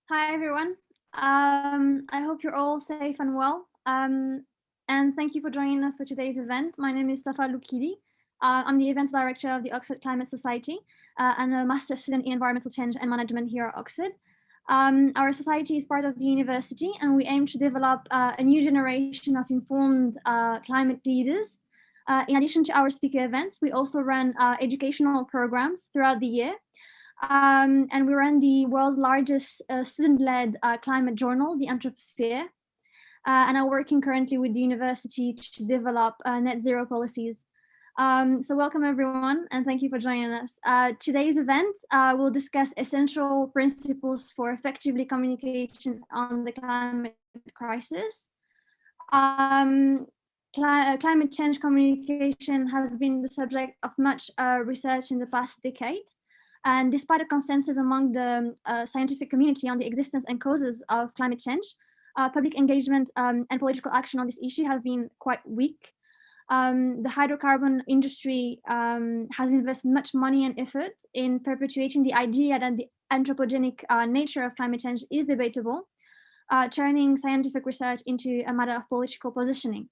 Hi, everyone. I hope you're all safe and well. And thank you for joining us for today's event. My name is Safa Lukili. I'm the events director of the Oxford Climate Society and a master's student in environmental change and management here at Oxford. Our society is part of the university, and we aim to develop a new generation of informed climate leaders. In addition to our speaker events, we also run educational programs throughout the year. And we run the world's largest student-led climate journal, The Anthroposphere, and are working currently with the university to develop net zero policies. So welcome everyone, and thank you for joining us. Today's event will discuss essential principles for effectively communication on the climate crisis. Climate change communication has been the subject of much research in the past decade. And despite a consensus among the scientific community on the existence and causes of climate change, public engagement and political action on this issue have been quite weak. The hydrocarbon industry has invested much money and effort in perpetuating the idea that the anthropogenic nature of climate change is debatable, turning scientific research into a matter of political positioning.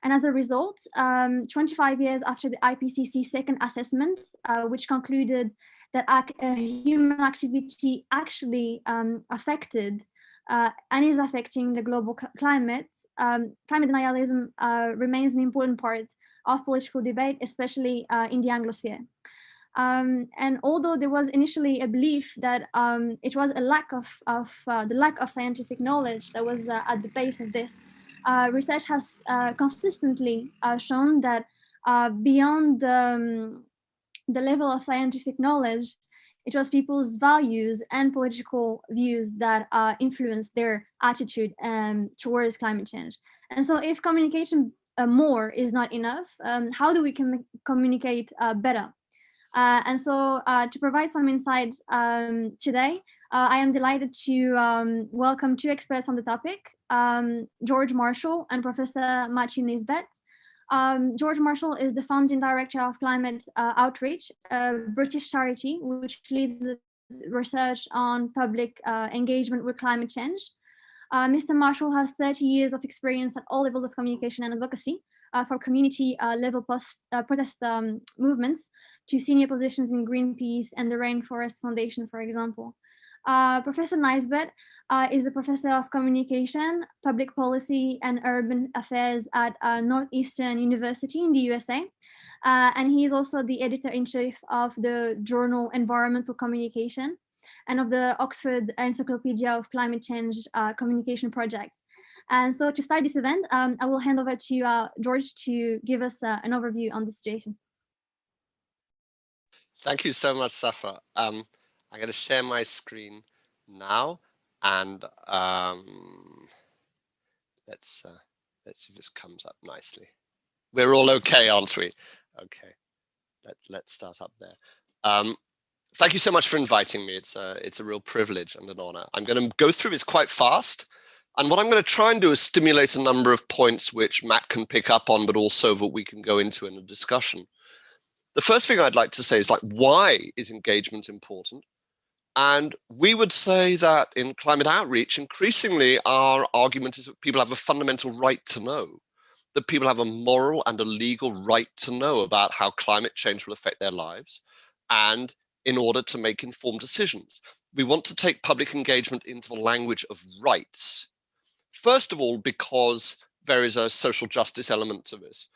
And as a result, 25 years after the IPCC second assessment, which concluded that human activity actually affected and is affecting the global climate, climate denialism remains an important part of political debate, especially in the Anglosphere. And although there was initially a belief that it was a lack of the lack of scientific knowledge that was at the base of this, research has consistently shown that beyond the level of scientific knowledge, it was people's values and political views that influenced their attitude towards climate change. And so if communication more is not enough, how do we communicate better? And so to provide some insights today, I am delighted to welcome two experts on the topic, George Marshall and Professor Matthew Nisbet. George Marshall is the founding director of Climate Outreach, a British charity which leads the research on public engagement with climate change. Mr. Marshall has 30 years of experience at all levels of communication and advocacy, from community level protest movements to senior positions in Greenpeace and the Rainforest Foundation, for example. Professor Nisbet is the professor of communication, public policy, and urban affairs at Northeastern University in the USA. And he is also the editor-in-chief of the journal Environmental Communication and of the Oxford Encyclopedia of Climate Change Communication Project. And so to start this event, I will hand over to George to give us an overview on the situation. Thank you so much, Safa. I'm going to share my screen now, and let's see if this comes up nicely. We're all okay, aren't we? Okay, let's start up there. Thank you so much for inviting me. It's a real privilege and an honor. I'm going to go through this quite fast. And what I'm going to try and do is stimulate a number of points which Matt can pick up on, but also that we can go into in a discussion. The first thing I'd like to say is, like, why is engagement important? And we would say that in climate outreach, increasingly our argument is that people have a fundamental right to know, that people have a moral and a legal right to know about how climate change will affect their lives, and in order to make informed decisions. We want to take public engagement into the language of rights. First of all, because there is a social justice element to this.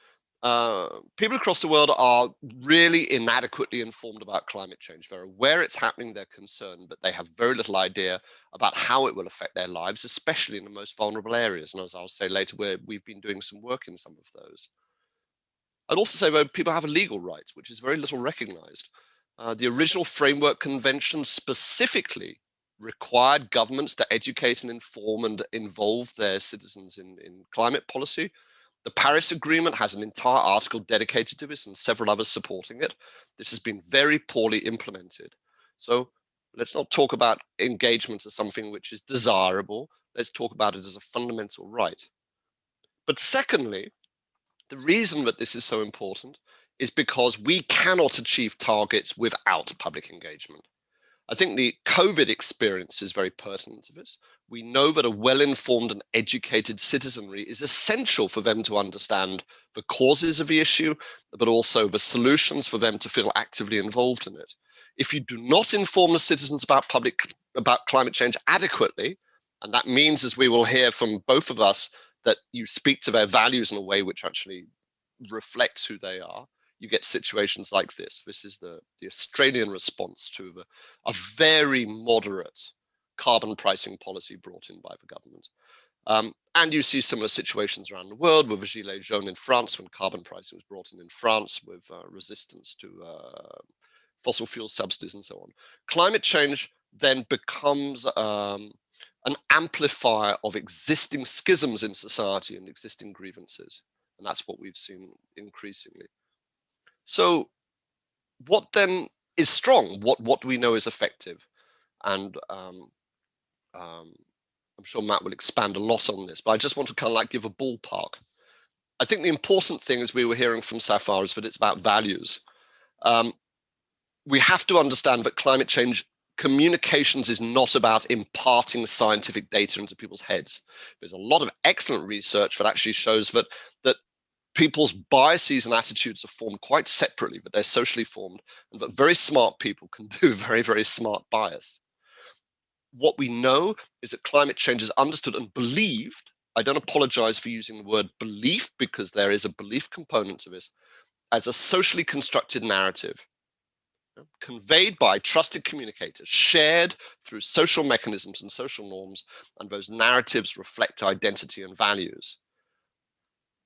People across the world are really inadequately informed about climate change. They're aware it's happening, they're concerned, but they have very little idea about how it will affect their lives, especially in the most vulnerable areas. And as I'll say later, we've been doing some work in some of those. I'd also say that people have a legal right, which is very little recognized. The original Framework Convention specifically required governments to educate and inform and involve their citizens in climate policy. The Paris Agreement has an entire article dedicated to this and several others supporting it. This has been very poorly implemented. So let's not talk about engagement as something which is desirable. Let's talk about it as a fundamental right. But secondly, the reason that this is so important is because we cannot achieve targets without public engagement. I think the COVID experience is very pertinent to this. We know that a well-informed and educated citizenry is essential for them to understand the causes of the issue, but also the solutions for them to feel actively involved in it. If you do not inform the citizens about climate change adequately, and that means, as we will hear from both of us, that you speak to their values in a way which actually reflects who they are, you get situations like this. This is the Australian response to a very moderate carbon pricing policy brought in by the government. And you see similar situations around the world, with the Gilets jaunes in France, when carbon pricing was brought in France, with resistance to fossil fuel subsidies and so on. Climate change then becomes an amplifier of existing schisms in society and existing grievances. And that's what we've seen increasingly. So what then is strong? What do we know is effective? And I'm sure Matt will expand a lot on this, but I just want to kind of like give a ballpark. I think the important thing, as we were hearing from Safar, is that it's about values. We have to understand that climate change communications is not about imparting scientific data into people's heads. There's a lot of excellent research that actually shows that people's biases and attitudes are formed quite separately, but they're socially formed, and that very smart people can do very, very smart bias. What we know is that climate change is understood and believed. I don't apologize for using the word belief, because there is a belief component to this, as a socially constructed narrative, conveyed by trusted communicators, shared through social mechanisms and social norms, and those narratives reflect identity and values.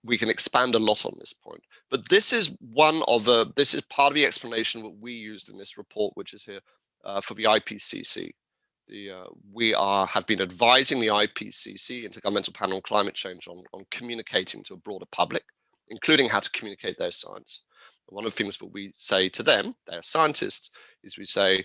We can expand a lot on this point, but this is this is part of the explanation that we used in this report, which is here for the IPCC. We have been advising the IPCC, Intergovernmental Panel on Climate Change, on communicating to a broader public, including how to communicate their science. And one of the things that we say to them, they're scientists, is we say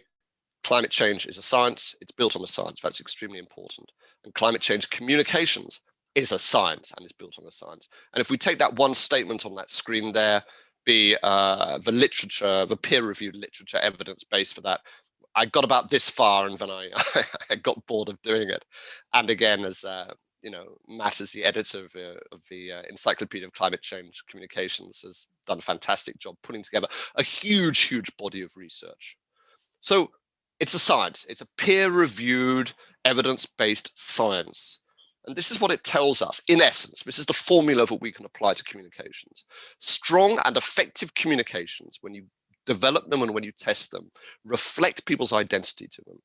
climate change is a science, it's built on a science. That's extremely important. And climate change communications is a science and is built on a science. And if we take that one statement on that screen there, the literature, the peer-reviewed literature evidence base for that, I got about this far and then I got bored of doing it. And again, as Matt, as the editor of the Encyclopedia of Climate Change Communications, has done a fantastic job putting together a huge, huge body of research. So it's a science. It's a peer-reviewed, evidence-based science. And this is what it tells us, in essence. This is the formula that we can apply to communications. Strong and effective communications, when you develop them and when you test them, reflect people's identity to them.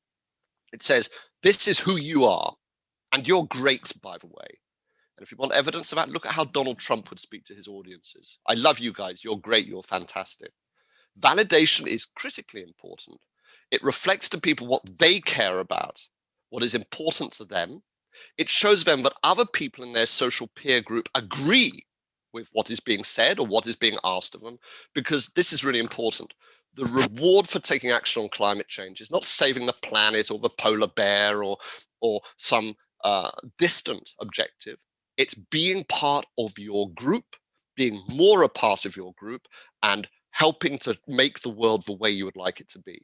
It says, this is who you are, and you're great, by the way. And if you want evidence of that, look at how Donald Trump would speak to his audiences. I love you guys. You're great. You're fantastic. Validation is critically important. It reflects to people what they care about, what is important to them. It shows them that other people in their social peer group agree with what is being said or what is being asked of them, because this is really important. The reward for taking action on climate change is not saving the planet or the polar bear or some distant objective. It's being part of your group, being more a part of your group, and helping to make the world the way you would like it to be.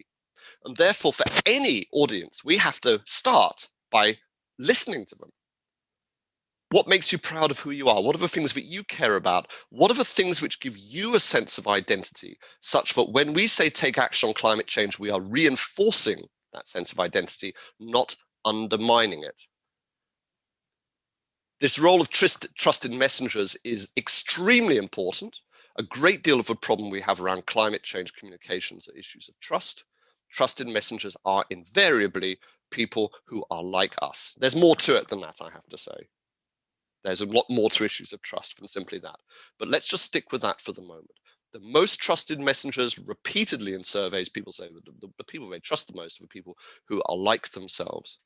And therefore, for any audience, we have to start by listening to them. What makes you proud of who you are? What are the things that you care about? What are the things which give you a sense of identity, such that when we say take action on climate change, we are reinforcing that sense of identity, not undermining it? This role of trusted messengers is extremely important. A great deal of the problem we have around climate change communications are issues of trust. Trusted messengers are invariably people who are like us. There's more to it than that, I have to say. There's a lot more to issues of trust than simply that. But let's just stick with that for the moment. The most trusted messengers, repeatedly in surveys, people say that the people they trust the most are the people who are like themselves.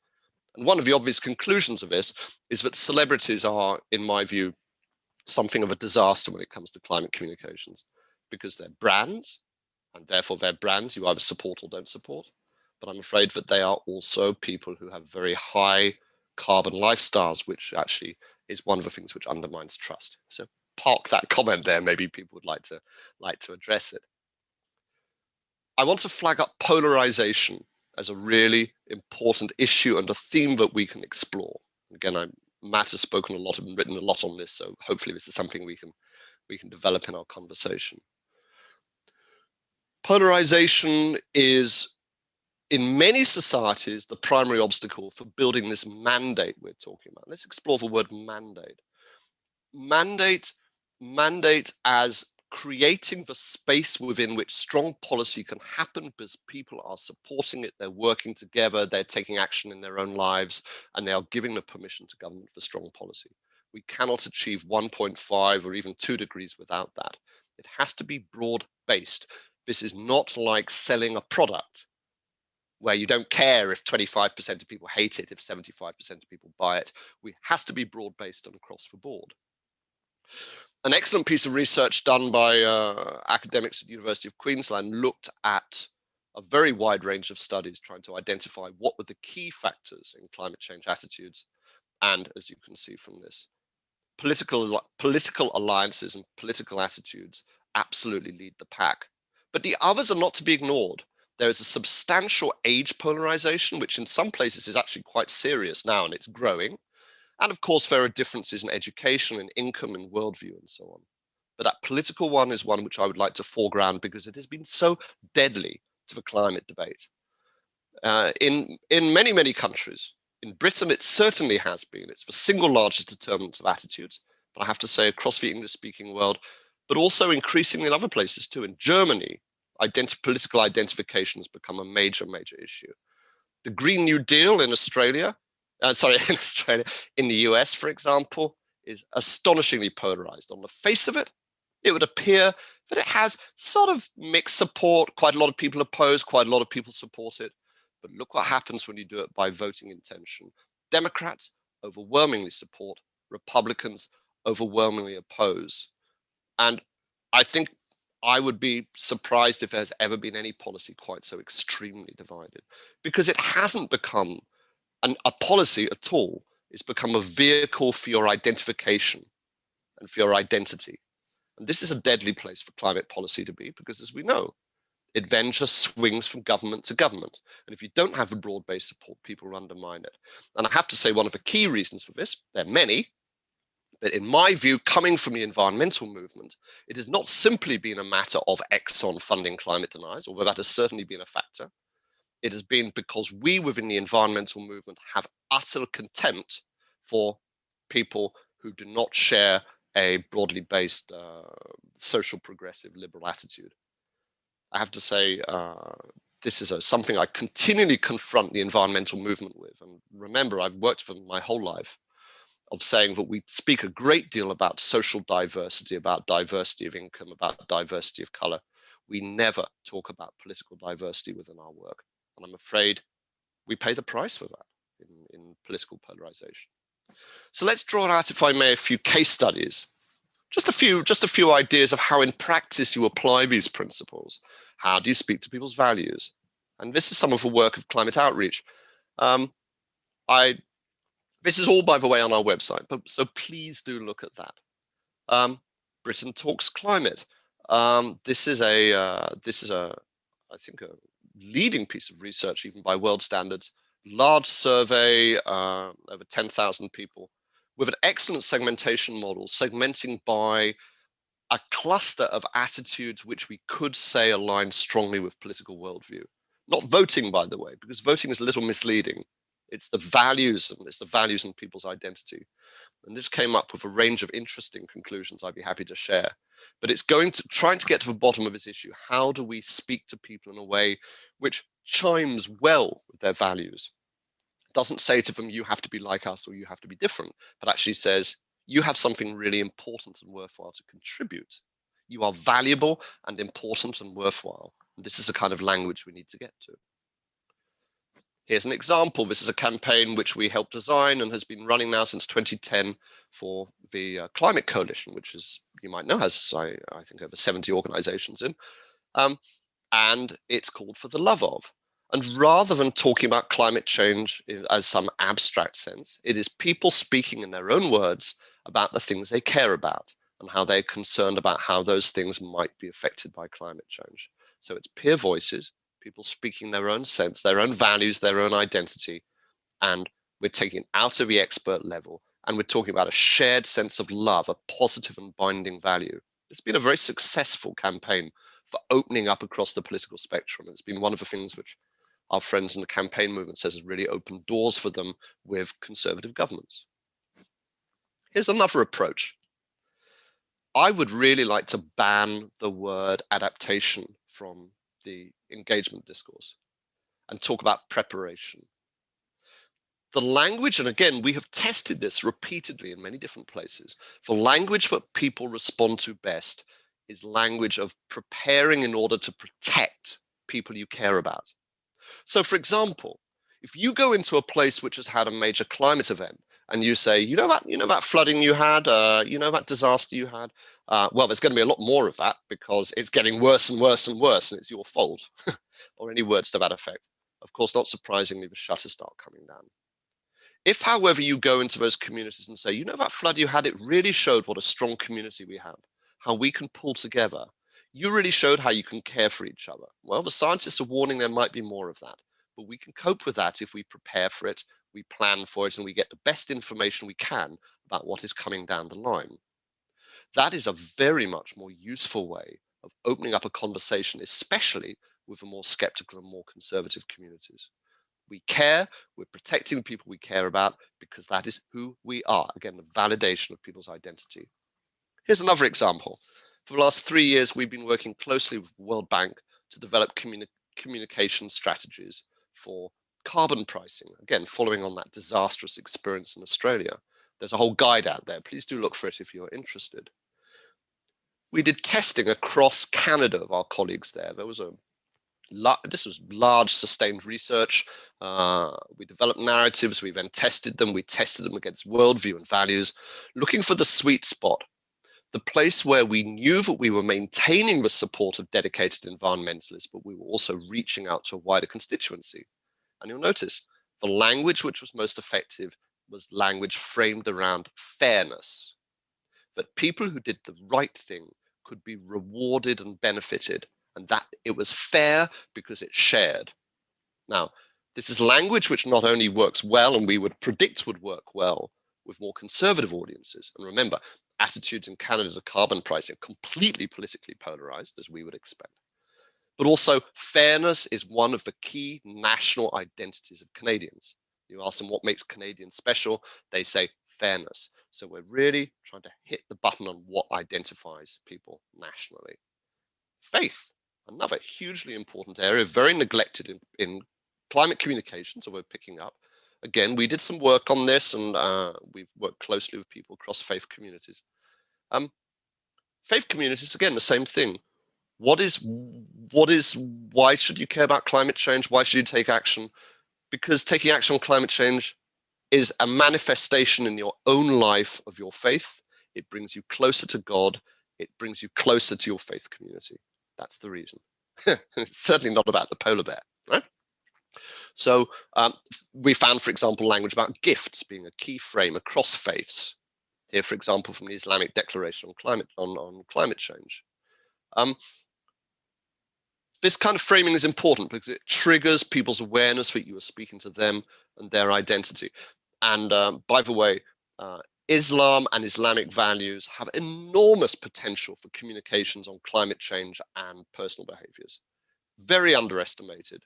And one of the obvious conclusions of this is that celebrities are, in my view, something of a disaster when it comes to climate communications, because they're brands, and therefore they're brands you either support or don't support. But I'm afraid that they are also people who have very high carbon lifestyles, which actually is one of the things which undermines trust. So park that comment there. Maybe people would like to address it. I want to flag up polarization. as a really important issue and a theme that we can explore. Again, Matt has spoken a lot and written a lot on this, so hopefully this is something we can develop in our conversation. Polarization is, in many societies, the primary obstacle for building this mandate we're talking about. Let's explore the word mandate. Mandate as creating the space within which strong policy can happen because people are supporting it, they're working together, they're taking action in their own lives, and they are giving the permission to government for strong policy. We cannot achieve 1.5 or even 2 degrees without that. It has to be broad-based. This is not like selling a product where you don't care if 25% of people hate it, if 75% of people buy it. It has to be broad-based and across the board. An excellent piece of research done by academics at the University of Queensland looked at a very wide range of studies trying to identify what were the key factors in climate change attitudes. And as you can see from this, political alliances and political attitudes absolutely lead the pack. But the others are not to be ignored. There is a substantial age polarization, which in some places is actually quite serious now, and it's growing. And of course, there are differences in education and income and worldview and so on. But that political one is one which I would like to foreground because it has been so deadly to the climate debate. In many, many countries, in Britain, it certainly has been. It's the single largest determinant of attitudes, but I have to say across the English-speaking world, but also increasingly in other places too. In Germany, political identification has become a major, major issue. The Green New Deal in Australia, in the US, for example, is astonishingly polarized. On the face of it, it would appear that it has sort of mixed support. Quite a lot of people oppose, quite a lot of people support it. But look what happens when you do it by voting intention. Democrats overwhelmingly support, Republicans overwhelmingly oppose. And I think I would be surprised if there's ever been any policy quite so extremely divided, because it hasn't become a policy at all. It's become a vehicle for your identification and for your identity. And this is a deadly place for climate policy to be, because as we know, it then just swings from government to government. And if you don't have a broad-based support, people will undermine it. And I have to say, one of the key reasons for this, there are many, but in my view, coming from the environmental movement, it has not simply been a matter of Exxon funding climate deniers, although that has certainly been a factor. It has been because we within the environmental movement have utter contempt for people who do not share a broadly based social progressive liberal attitude. I have to say, this is something I continually confront the environmental movement with. And remember, I've worked for them my whole life, of saying that we speak a great deal about social diversity, about diversity of income, about diversity of color. We never talk about political diversity within our work. And I'm afraid we pay the price for that in political polarization. So let's draw out, if I may, a few case studies. Just a few ideas of how in practice you apply these principles. How do you speak to people's values? And this is some of the work of climate outreach. This is all, by the way, on our website, but so please do look at that. Britain Talks Climate. This is I think, a leading piece of research, even by world standards. Large survey, over 10,000 people, with an excellent segmentation model, segmenting by a cluster of attitudes which we could say align strongly with political worldview. Not voting, by the way, because voting is a little misleading. It's the values, and it's the values in people's identity. And this came up with a range of interesting conclusions I'd be happy to share. But it's trying to get to the bottom of this issue. How do we speak to people in a way which chimes well with their values? It doesn't say to them, you have to be like us or you have to be different, but actually says, you have something really important and worthwhile to contribute. You are valuable and important and worthwhile. And this is the kind of language we need to get to. Here's an example. This is a campaign which we helped design and has been running now since 2010 for the Climate Coalition, which, as you might know, has, I think, over 70 organizations in. And it's called For the Love Of. And rather than talking about climate change as some abstract sense, it is people speaking in their own words about the things they care about and how they're concerned about how those things might be affected by climate change. So it's peer voices, people speaking their own sense, their own values, their own identity, and we're taking it out of the expert level, and we're talking about a shared sense of love, a positive and binding value. It's been a very successful campaign for opening up across the political spectrum. It's been one of the things which our friends in the campaign movement says has really opened doors for them with conservative governments. Here's another approach. I would really like to ban the word adaptation from the engagement discourse and talk about preparation. The language, and again, we have tested this repeatedly in many different places, the language that people respond to best is language of preparing in order to protect people you care about. So for example, if you go into a place which has had a major climate event and you say, you know that flooding you had, you know that disaster you had, well, there's going to be a lot more of that because it's getting worse and worse and worse and it's your fault, or any words to that effect. Of course, not surprisingly, the shutters start coming down. If, however, you go into those communities and say, you know, that flood you had, it really showed what a strong community we have, how we can pull together. You really showed how you can care for each other. Well, the scientists are warning there might be more of that, but we can cope with that if we prepare for it, we plan for it, and we get the best information we can about what is coming down the line. That is a very much more useful way of opening up a conversation, especially with the more skeptical and more conservative communities. We care, we're protecting the people we care about because that is who we are. Again, the validation of people's identity. Here's another example. For the last 3 years, we've been working closely with the World Bank to develop communication strategies for carbon pricing. Again, following on that disastrous experience in Australia. There's a whole guide out there. Please do look for it if you're interested. We did testing across Canada of our colleagues there. This was large sustained research. We developed narratives, we then tested them. We tested them against worldview and values, looking for the sweet spot, the place where we knew that we were maintaining the support of dedicated environmentalists, but we were also reaching out to a wider constituency. And you'll notice the language which was most effective was language framed around fairness, that people who did the right thing could be rewarded and benefited, and that it was fair because it's shared. Now, this is language which not only works well, and we would predict would work well with more conservative audiences. And remember, attitudes in Canada to carbon pricing are completely politically polarized, as we would expect. But also, fairness is one of the key national identities of Canadians. You ask them what makes Canadians special, they say fairness. So we're really trying to hit the button on what identifies people nationally. Faith, another hugely important area, very neglected in climate communications, so we're picking up. Again, we did some work on this, and we've worked closely with people across faith communities. Faith communities, again, the same thing. Why should you care about climate change? Why should you take action? Because taking action on climate change is a manifestation in your own life of your faith. It brings you closer to God. It brings you closer to your faith community. That's the reason. It's certainly not about the polar bear, right? So we found, for example, language about gifts being a key frame across faiths. Here, for example, from the Islamic Declaration on climate change. This kind of framing is important because it triggers people's awareness that you are speaking to them and their identity. And by the way, Islam and Islamic values have enormous potential for communications on climate change and personal behaviors. Very underestimated.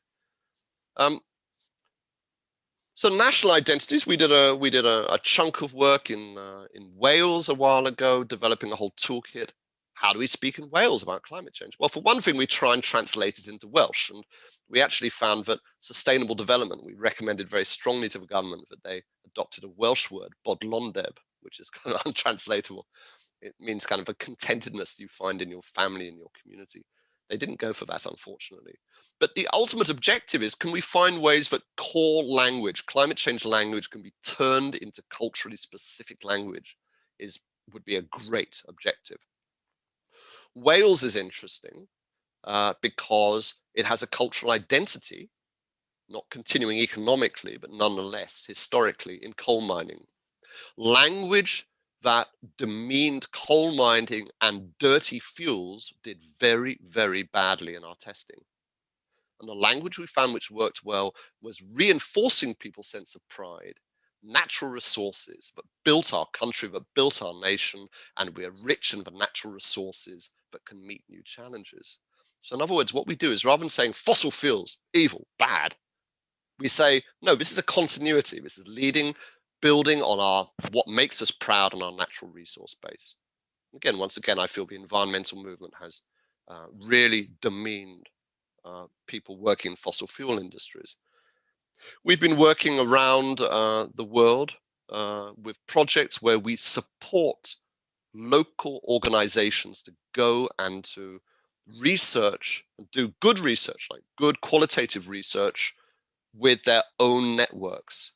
So national identities, we did a chunk of work in Wales a while ago, developing a whole toolkit. How do we speak in Wales about climate change? Well, for one thing, we try and translate it into Welsh, and we actually found that sustainable development, we recommended very strongly to the government that they adopted a Welsh word, bodlondeb, which is kind of untranslatable. It means kind of a contentedness you find in your family and your community. They didn't go for that, unfortunately. But the ultimate objective is, can we find ways that core language, climate change language, can be turned into culturally specific language? Would be a great objective. Wales is interesting because it has a cultural identity, not continuing economically, but nonetheless historically in coal mining. Language that demeaned coal mining and dirty fuels did very, very badly in our testing. And the language we found which worked well was reinforcing people's sense of pride, natural resources that built our country, that built our nation, and we are rich in the natural resources that can meet new challenges. So in other words, what we do is rather than saying fossil fuels, evil, bad, we say, no, this is a continuity. This is building on what makes us proud on our natural resource base. Again, once again, I feel the environmental movement has really demeaned people working in fossil fuel industries. We've been working around the world with projects where we support local organizations to go and to research and do good research, like good qualitative research with their own networks.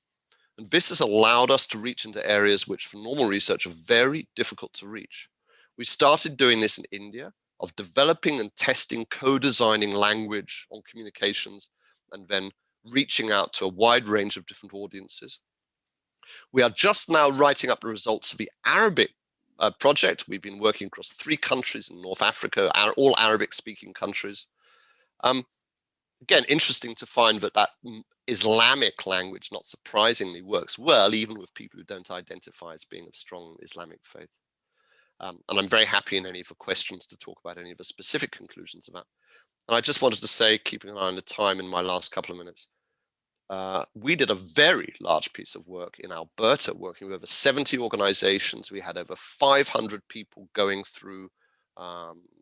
And this has allowed us to reach into areas which for normal research are very difficult to reach. We started doing this in India, of developing and testing co-designing language on communications and then reaching out to a wide range of different audiences. We are just now writing up the results of the Arabic project. We've been working across 3 countries in North Africa, all Arabic speaking countries. Again, interesting to find that Islamic language, not surprisingly, works well, even with people who don't identify as being of strong Islamic faith. And I'm very happy in any of the questions to talk about any of the specific conclusions of that. And I just wanted to say, keeping an eye on the time in my last couple of minutes, we did a very large piece of work in Alberta, working with over 70 organizations. We had over 500 people going through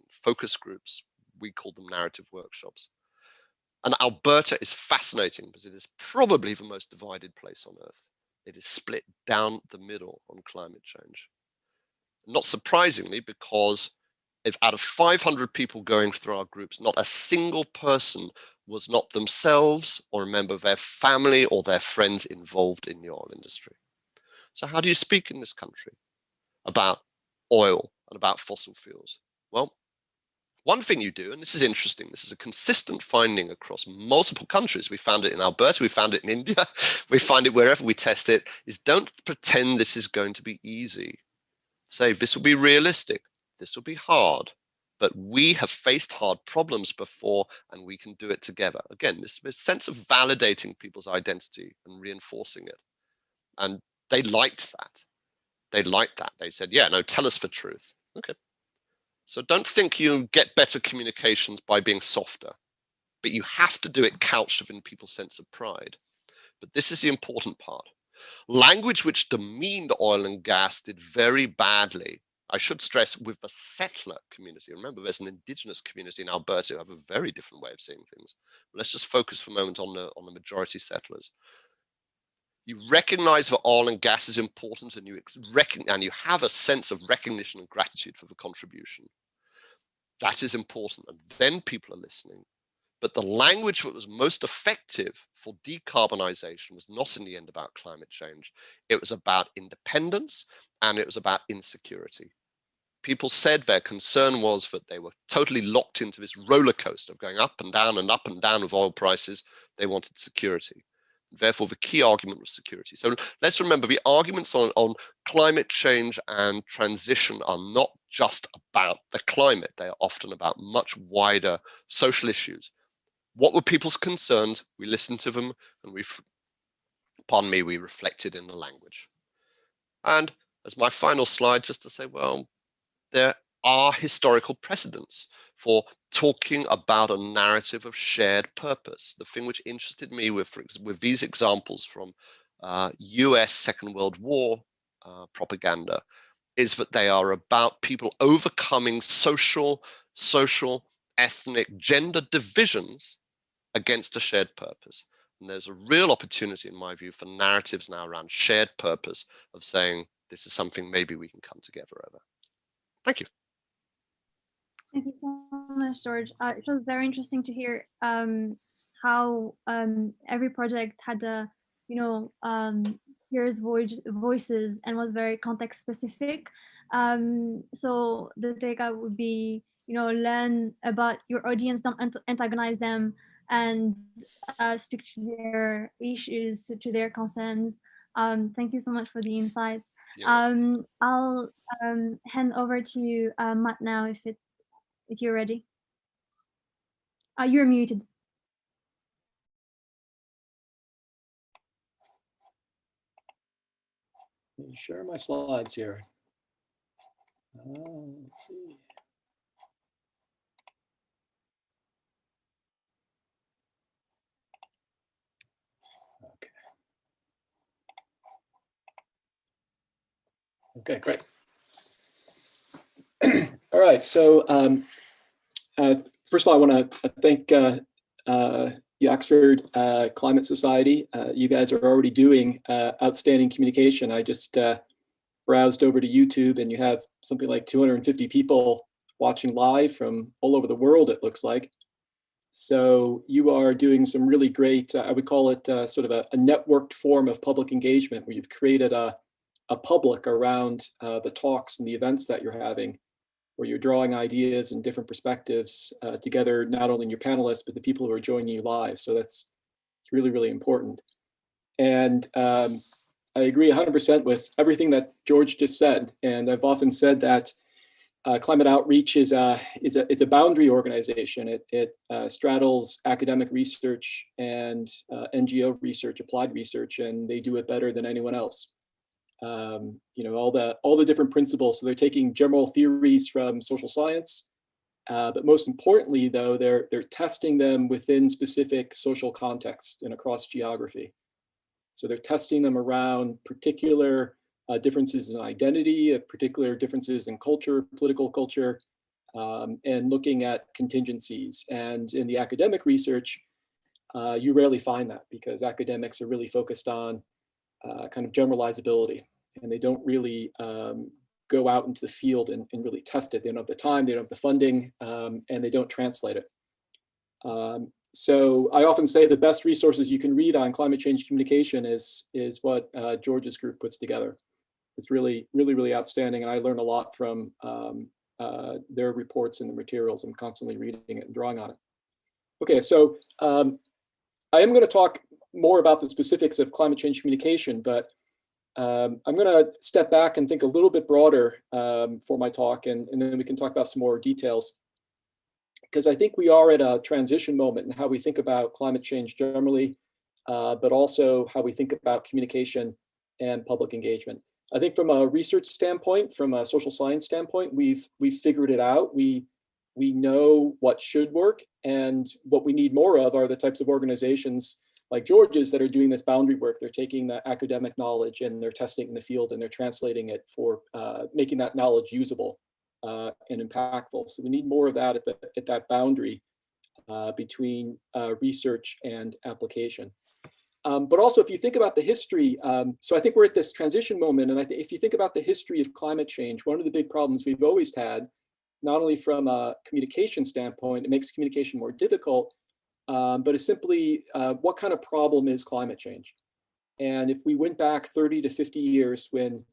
focus groups. We called them narrative workshops. And Alberta is fascinating because it is probably the most divided place on Earth. It is split down the middle on climate change. Not surprisingly, because if out of 500 people going through our groups, not a single person was not themselves or a member of their family or their friends involved in the oil industry. So how do you speak in this country about oil and about fossil fuels? Well, one thing you do, and this is interesting, this is a consistent finding across multiple countries. We found it in Alberta, we found it in India, we find it wherever we test it, is don't pretend this is going to be easy. Say, this will be realistic, this will be hard, but we have faced hard problems before and we can do it together. Again, this sense of validating people's identity and reinforcing it. And they liked that. They liked that. They said, yeah, no, tell us the truth. Okay. So don't think you get better communications by being softer, but you have to do it couched within people's sense of pride. But this is the important part. Language which demeaned oil and gas did very badly. I should stress with the settler community. Remember, there's an indigenous community in Alberta who have a very different way of seeing things. But let's just focus for a moment on the majority settlers. You recognize that oil and gas is important, and you have a sense of recognition and gratitude for the contribution. That is important, and then people are listening. But the language that was most effective for decarbonization was not in the end about climate change. It was about independence and it was about insecurity. People said their concern was that they were totally locked into this roller coaster of going up and down with oil prices. They wanted security. Therefore, the key argument was security. So let's remember the arguments on climate change and transition are not just about the climate. They are often about much wider social issues. What were people's concerns? We listened to them and we reflected in the language. And as my final slide, just to say, well, there are historical precedents for talking about a narrative of shared purpose. The thing which interested me with these examples from US Second World War propaganda is that they are about people overcoming social, ethnic, gender divisions against a shared purpose. And there's a real opportunity, in my view, for narratives now around shared purpose of saying this is something maybe we can come together over. Thank you. Thank you so much, George. It was very interesting to hear how every project had a, peers' voices and was very context specific. So the takeout would be, learn about your audience, don't antagonize them, and speak to their issues, to their concerns. Thank you so much for the insights. I'll hand over to Matt now if you're ready. You're muted. Let me share my slides here. Let's see. Okay, great. All right, so first of all, I want to thank the Oxford Climate Society. You guys are already doing outstanding communication. I just browsed over to YouTube, and you have something like 250 people watching live from all over the world, it looks like. So you are doing some really great, I would call it sort of a networked form of public engagement, where you've created a public around the talks and the events that you're having, where you're drawing ideas and different perspectives together, not only in your panelists, but the people who are joining you live. So that's really, really important. And I agree 100% with everything that George just said. And I've often said that climate outreach is a boundary organization. It straddles academic research and NGO research, applied research, and they do it better than anyone else. You know, all the different principles. So they're taking general theories from social science, but most importantly, though, they're testing them within specific social contexts and across geography. So they're testing them around particular differences in identity, particular differences in culture, political culture, and looking at contingencies. And in the academic research, you rarely find that, because academics are really focused on kind of generalizability, and they don't really go out into the field and really test it. They don't have the time, they don't have the funding, and they don't translate it. So I often say the best resources you can read on climate change communication is what George's group puts together. It's really, really, really outstanding, and I learn a lot from their reports and the materials. I'm constantly reading it and drawing on it. Okay, so I am going to talk more about the specifics of climate change communication, but I'm going to step back and think a little bit broader for my talk, and then we can talk about some more details. Because I think we are at a transition moment in how we think about climate change generally, but also how we think about communication and public engagement. I think from a research standpoint, from a social science standpoint, we've figured it out. We know what should work, and what we need more of are the types of organizations like George's that are doing this boundary work. They're taking the academic knowledge and they're testing it in the field, and they're translating it for making that knowledge usable and impactful. So we need more of that at that boundary between research and application. But also, if you think about the history, so I think we're at this transition moment, and if you think about the history of climate change, one of the big problems we've always had, not only from a communication standpoint, it makes communication more difficult, but it's simply what kind of problem is climate change? And if we went back 30 to 50 years, when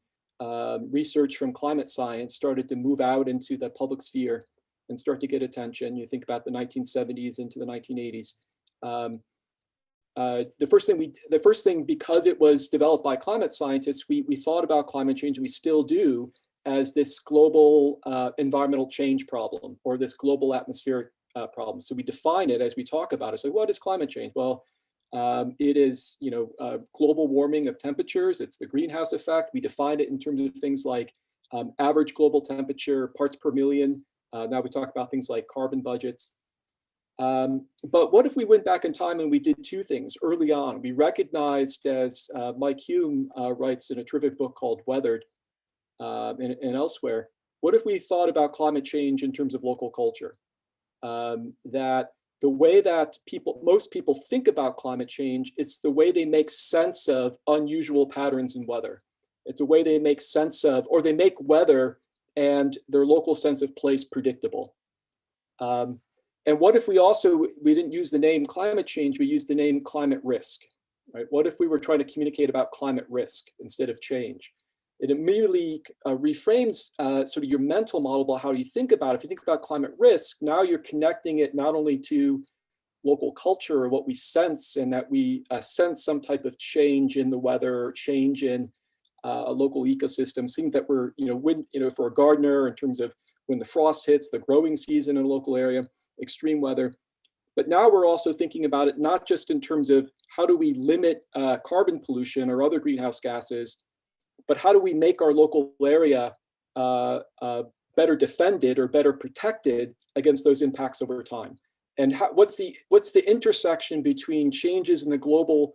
research from climate science started to move out into the public sphere and start to get attention, you think about the 1970s into the 1980s. The first thing, because it was developed by climate scientists, we thought about climate change, and we still do, as this global environmental change problem, or this global atmospheric problem. So we define it as we talk about it. So what is climate change? Well, it is, global warming of temperatures. It's the greenhouse effect. We define it in terms of things like average global temperature, parts per million. Now we talk about things like carbon budgets. But what if we went back in time and we did two things early on? We recognized, as Mike Hume writes in a terrific book called Weathered and elsewhere, what if we thought about climate change in terms of local culture? That the way that most people think about climate change, it's the way they make sense of unusual patterns in weather. It's a way they make sense of, or they make weather and their local sense of place predictable. And what if we didn't use the name climate change, we used the name climate risk, right? What if we were trying to communicate about climate risk instead of change? It immediately reframes sort of your mental model about how you think about it. If you think about climate risk, now you're connecting it not only to local culture or what we sense, and that we sense some type of change in the weather, change in a local ecosystem, things that we're, for a gardener, in terms of when the frost hits, the growing season in a local area, extreme weather. But now we're also thinking about it not just in terms of how do we limit carbon pollution or other greenhouse gases, but how do we make our local area better defended or better protected against those impacts over time? And what's the intersection between changes in the global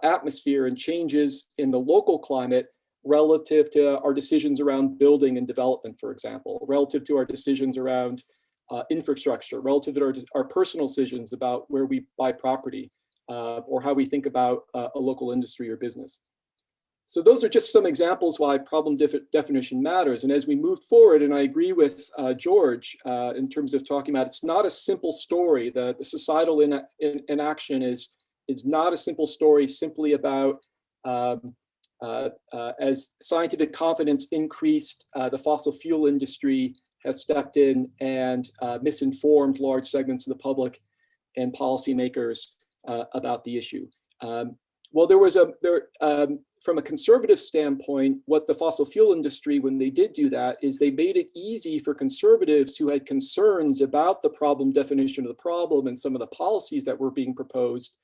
atmosphere and changes in the local climate relative to our decisions around building and development, for example, relative to our decisions around infrastructure, relative to our personal decisions about where we buy property, or how we think about a local industry or business. So those are just some examples why problem definition matters. And as we move forward, and I agree with George in terms of talking about, it's not a simple story. The societal inaction is not a simple story simply about as scientific confidence increased, the fossil fuel industry has stepped in and misinformed large segments of the public and policymakers about the issue. Well, from a conservative standpoint, what the fossil fuel industry, when they did do that, is they made it easy for conservatives who had concerns about the problem definition of the problem and some of the policies that were being proposed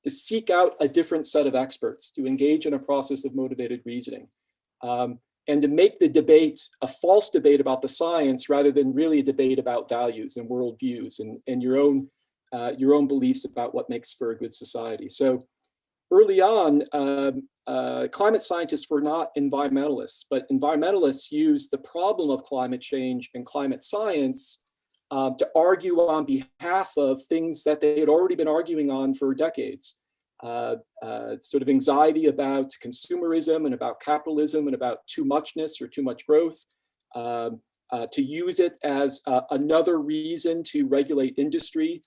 to seek out a different set of experts, to engage in a process of motivated reasoning, and to make the debate a false debate about the science rather than really a debate about values and worldviews and your own beliefs about what makes for a good society. So early on, climate scientists were not environmentalists, but environmentalists used the problem of climate change and climate science to argue on behalf of things that they had already been arguing on for decades. Sort of anxiety about consumerism and about capitalism and about too muchness or too much growth, to use it as another reason to regulate industry,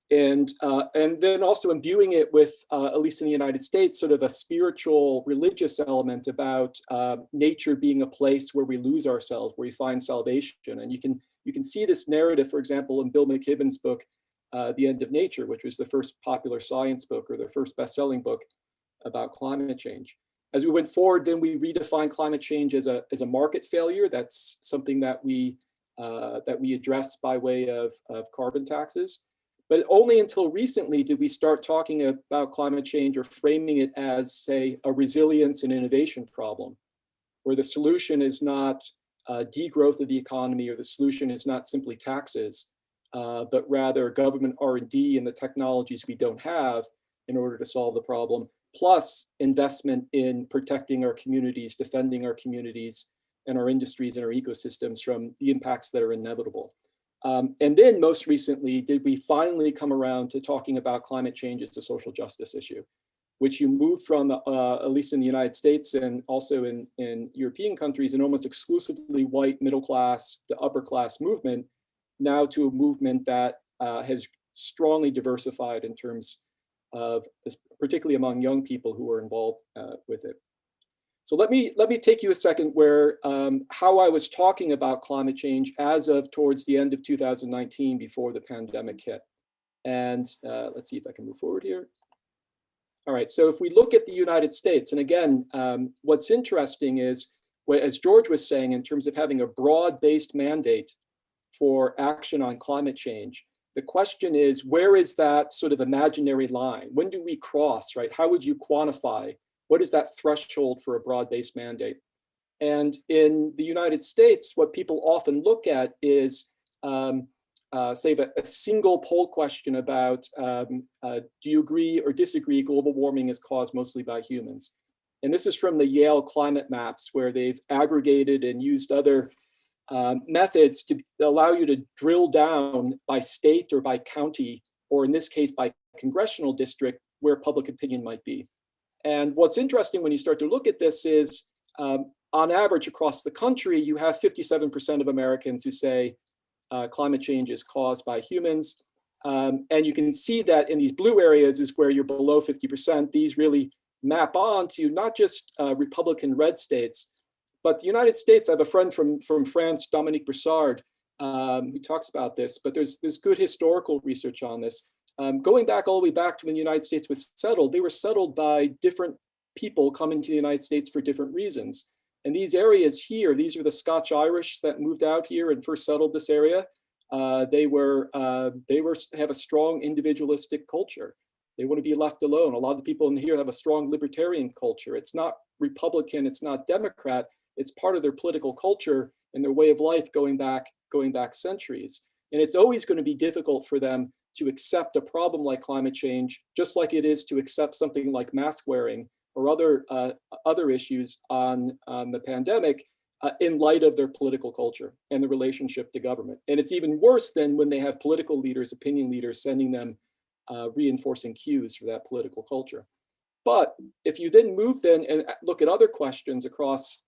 and then also imbuing it with, at least in the United States, sort of a spiritual, religious element about nature being a place where we lose ourselves, where we find salvation. And you can see this narrative, for example, in Bill McKibben's book, The End of Nature, which was the first popular science book or the first best-selling book about climate change. As we went forward, then we redefined climate change as a market failure. That's something that we address by way of carbon taxes. But only until recently did we start talking about climate change or framing it as, say, a resilience and innovation problem, where the solution is not degrowth of the economy, or the solution is not simply taxes, but rather government R&D and the technologies we don't have in order to solve the problem, plus investment in protecting our communities, defending our communities and our industries and our ecosystems from the impacts that are inevitable. And then most recently, did we finally come around to talking about climate change as a social justice issue, which you moved from, at least in the United States and also in European countries, an almost exclusively white middle class to upper class movement, now to a movement that has strongly diversified in terms of, particularly among young people who are involved with it. So let me take you a second where how I was talking about climate change as of towards the end of 2019 before the pandemic hit. And let's see if I can move forward here. All right, so if we look at the United States, and again, what's interesting is, as George was saying, in terms of having a broad-based mandate for action on climate change, the question is, where is that sort of imaginary line? When do we cross, right? How would you quantify? What is that threshold for a broad-based mandate? And in the United States, what people often look at is, say, a single poll question about, do you agree or disagree global warming is caused mostly by humans? And this is from the Yale climate maps, where they've aggregated and used other methods to allow you to drill down by state or by county, or in this case, by congressional district, where public opinion might be. And what's interesting when you start to look at this is, on average across the country, you have 57% of Americans who say climate change is caused by humans. And you can see that in these blue areas is where you're below 50%. These really map on to not just Republican red states, but the United States. I have a friend from France, Dominique Broussard, who talks about this, but there's good historical research on this. Going back all the way back to when the United States was settled, they were settled by different people coming to the United States for different reasons. And these areas here, these are the Scotch Irish that moved out here and first settled this area. They have a strong individualistic culture. They want to be left alone. A lot of the people in here have a strong libertarian culture. It's not Republican, it's not Democrat. It's part of their political culture and their way of life going back centuries. And it's always going to be difficult for them to accept a problem like climate change, just like it is to accept something like mask wearing or other issues on the pandemic in light of their political culture and the relationship to government. And it's even worse than when they have political leaders, opinion leaders, sending them reinforcing cues for that political culture. But if you then move and look at other questions across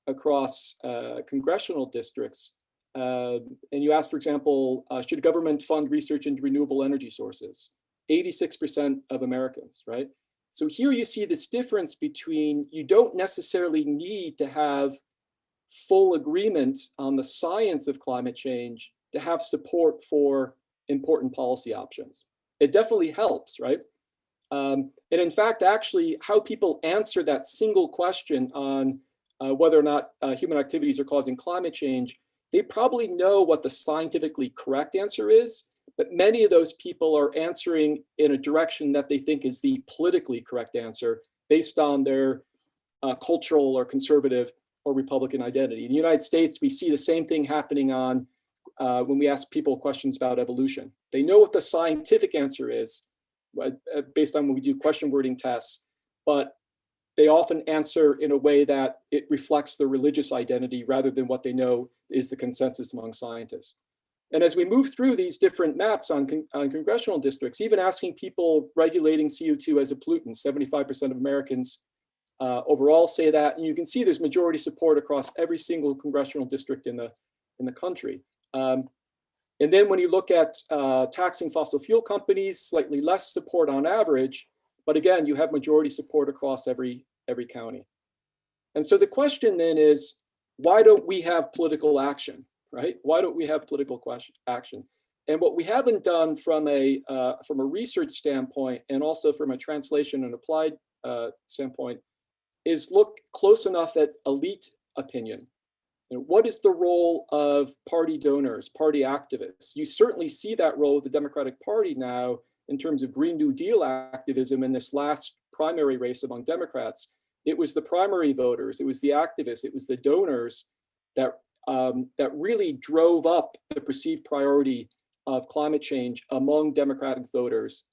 congressional districts, and you ask, for example, should government fund research into renewable energy sources? 86% of Americans, right? So here you see this difference between, you don't necessarily need to have full agreement on the science of climate change to have support for important policy options. It definitely helps, right? And in fact, actually, how people answer that single question on whether or not human activities are causing climate change, they probably know what the scientifically correct answer is, but many of those people are answering in a direction that they think is the politically correct answer based on their cultural or conservative or Republican identity. In the United States, we see the same thing happening on when we ask people questions about evolution. They know what the scientific answer is based on when we do question wording tests, but they often answer in a way that it reflects their religious identity rather than what they know is the consensus among scientists. And as we move through these different maps on congressional districts, even asking people regulating CO2 as a pollutant, 75% of Americans overall say that. And you can see there's majority support across every single congressional district in the country. And then when you look at taxing fossil fuel companies, slightly less support on average, but again, you have majority support across every county. And so the question then is, why don't we have political action, right? Why don't we have political action? And what we haven't done from a research standpoint and also from a translation and applied standpoint is look close enough at elite opinion. And what is the role of party donors, party activists? You certainly see that role with the Democratic Party now in terms of Green New Deal activism in this last primary race among Democrats. It was the primary voters, it was the activists, it was the donors that really drove up the perceived priority of climate change among Democratic voters.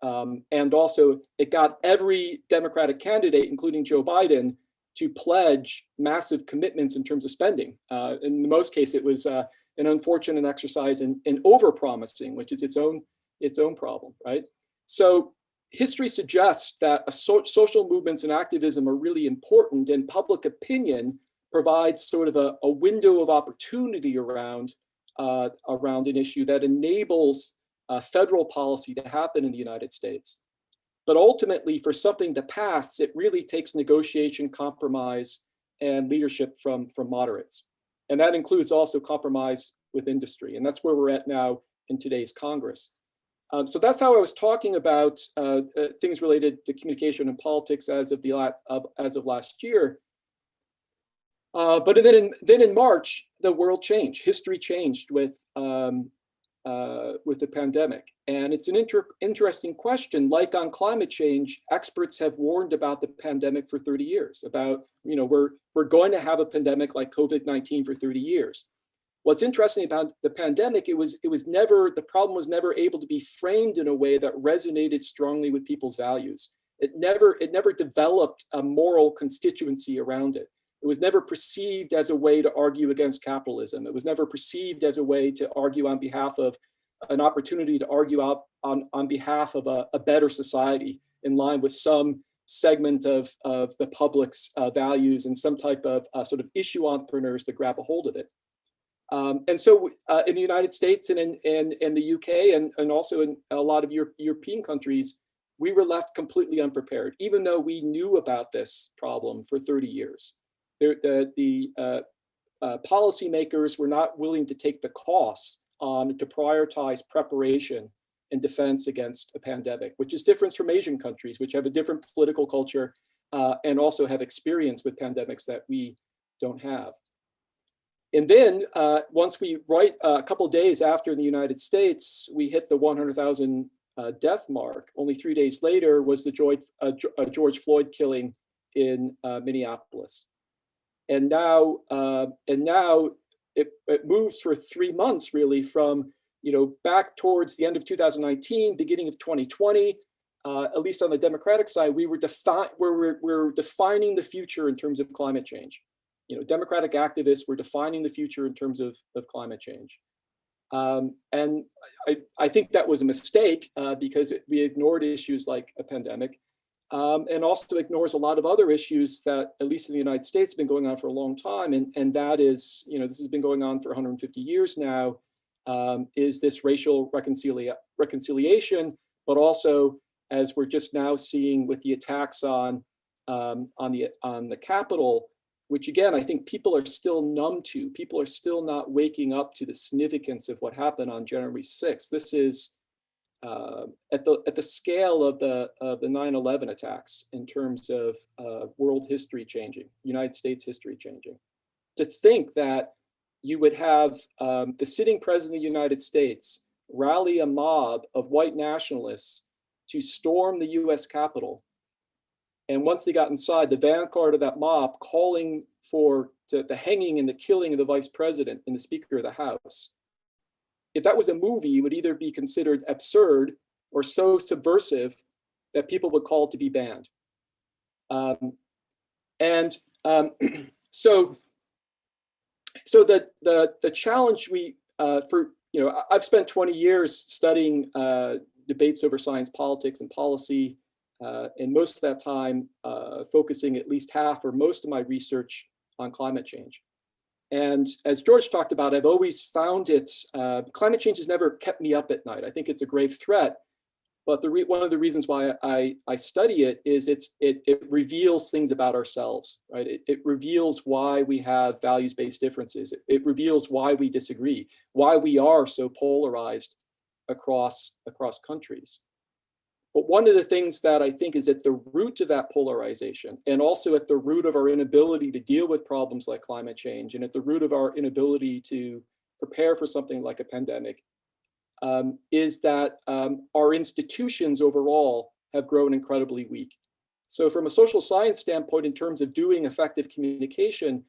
And also it got every Democratic candidate, including Joe Biden, to pledge massive commitments in terms of spending. In most cases, it was an unfortunate exercise in over-promising, which is its own problem, right? So history suggests that social movements and activism are really important, and public opinion provides sort of a window of opportunity around an issue that enables federal policy to happen in the United States. But ultimately, for something to pass, it really takes negotiation, compromise, and leadership from moderates. And that includes also compromise with industry. And that's where we're at now in today's Congress. So that's how I was talking about things related to communication and politics as of last year. But then in March, the world changed. History changed with the pandemic. And it's an interesting question. Like on climate change, experts have warned about the pandemic for 30 years, about, we're going to have a pandemic like COVID-19 for 30 years. What's interesting about the pandemic, the problem was never able to be framed in a way that resonated strongly with people's values. It never developed a moral constituency around it. It was never perceived as a way to argue against capitalism. It was never perceived as a way to argue on behalf of an opportunity to argue out on behalf of a better society in line with some segment of the public's values and some type of sort of issue entrepreneurs to grab a hold of it. And so in the United States and in the UK and also in a lot of European countries, we were left completely unprepared, even though we knew about this problem for 30 years. The policymakers were not willing to take the costs to prioritize preparation and defense against a pandemic, which is different from Asian countries, which have a different political culture and also have experience with pandemics that we don't have. And then once a couple of days after in the United States, we hit the 100,000 death mark. Only 3 days later was the George Floyd killing in Minneapolis. And now it moves for 3 months really from, back towards the end of 2019, beginning of 2020. At least on the Democratic side, we're defining the future in terms of climate change. Democratic activists were defining the future in terms of climate change. And I think that was a mistake because we ignored issues like a pandemic, and also ignores a lot of other issues that, at least in the United States, have been going on for a long time. And that is, this has been going on for 150 years now, is this racial reconciliation, but also, as we're just now seeing with the attacks on the Capitol, which again, I think people are still numb to. People are still not waking up to the significance of what happened on January 6th. This is at the scale of the 9/11 attacks in terms of world history changing, United States history changing. To think that you would have the sitting president of the United States rally a mob of white nationalists to storm the US Capitol. And once they got inside, the vanguard of that mob calling for the hanging and the killing of the vice president and the Speaker of the House. If that was a movie, it would either be considered absurd or so subversive that people would call it to be banned. So the challenge I've spent 20 years studying debates over science, politics, and policy, and most of that time focusing at least half or most of my research on climate change. And as George talked about, I've always found climate change has never kept me up at night. I think it's a grave threat, but one of the reasons why I study it is it reveals things about ourselves, right? It reveals why we have values-based differences. It reveals why we disagree, why we are so polarized across countries. But one of the things that I think is at the root of that polarization, and also at the root of our inability to deal with problems like climate change, and at the root of our inability to prepare for something like a pandemic, is that our institutions overall have grown incredibly weak. So from a social science standpoint, in terms of doing effective communication,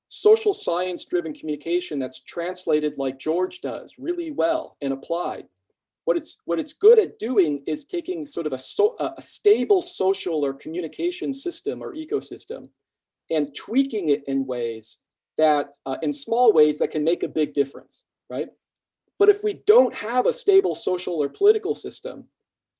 social science-driven communication that's translated like George does really well and applied, what it's good at doing is taking sort of a stable social or communication system or ecosystem and tweaking it in ways that, in small ways that can make a big difference, right? But if we don't have a stable social or political system,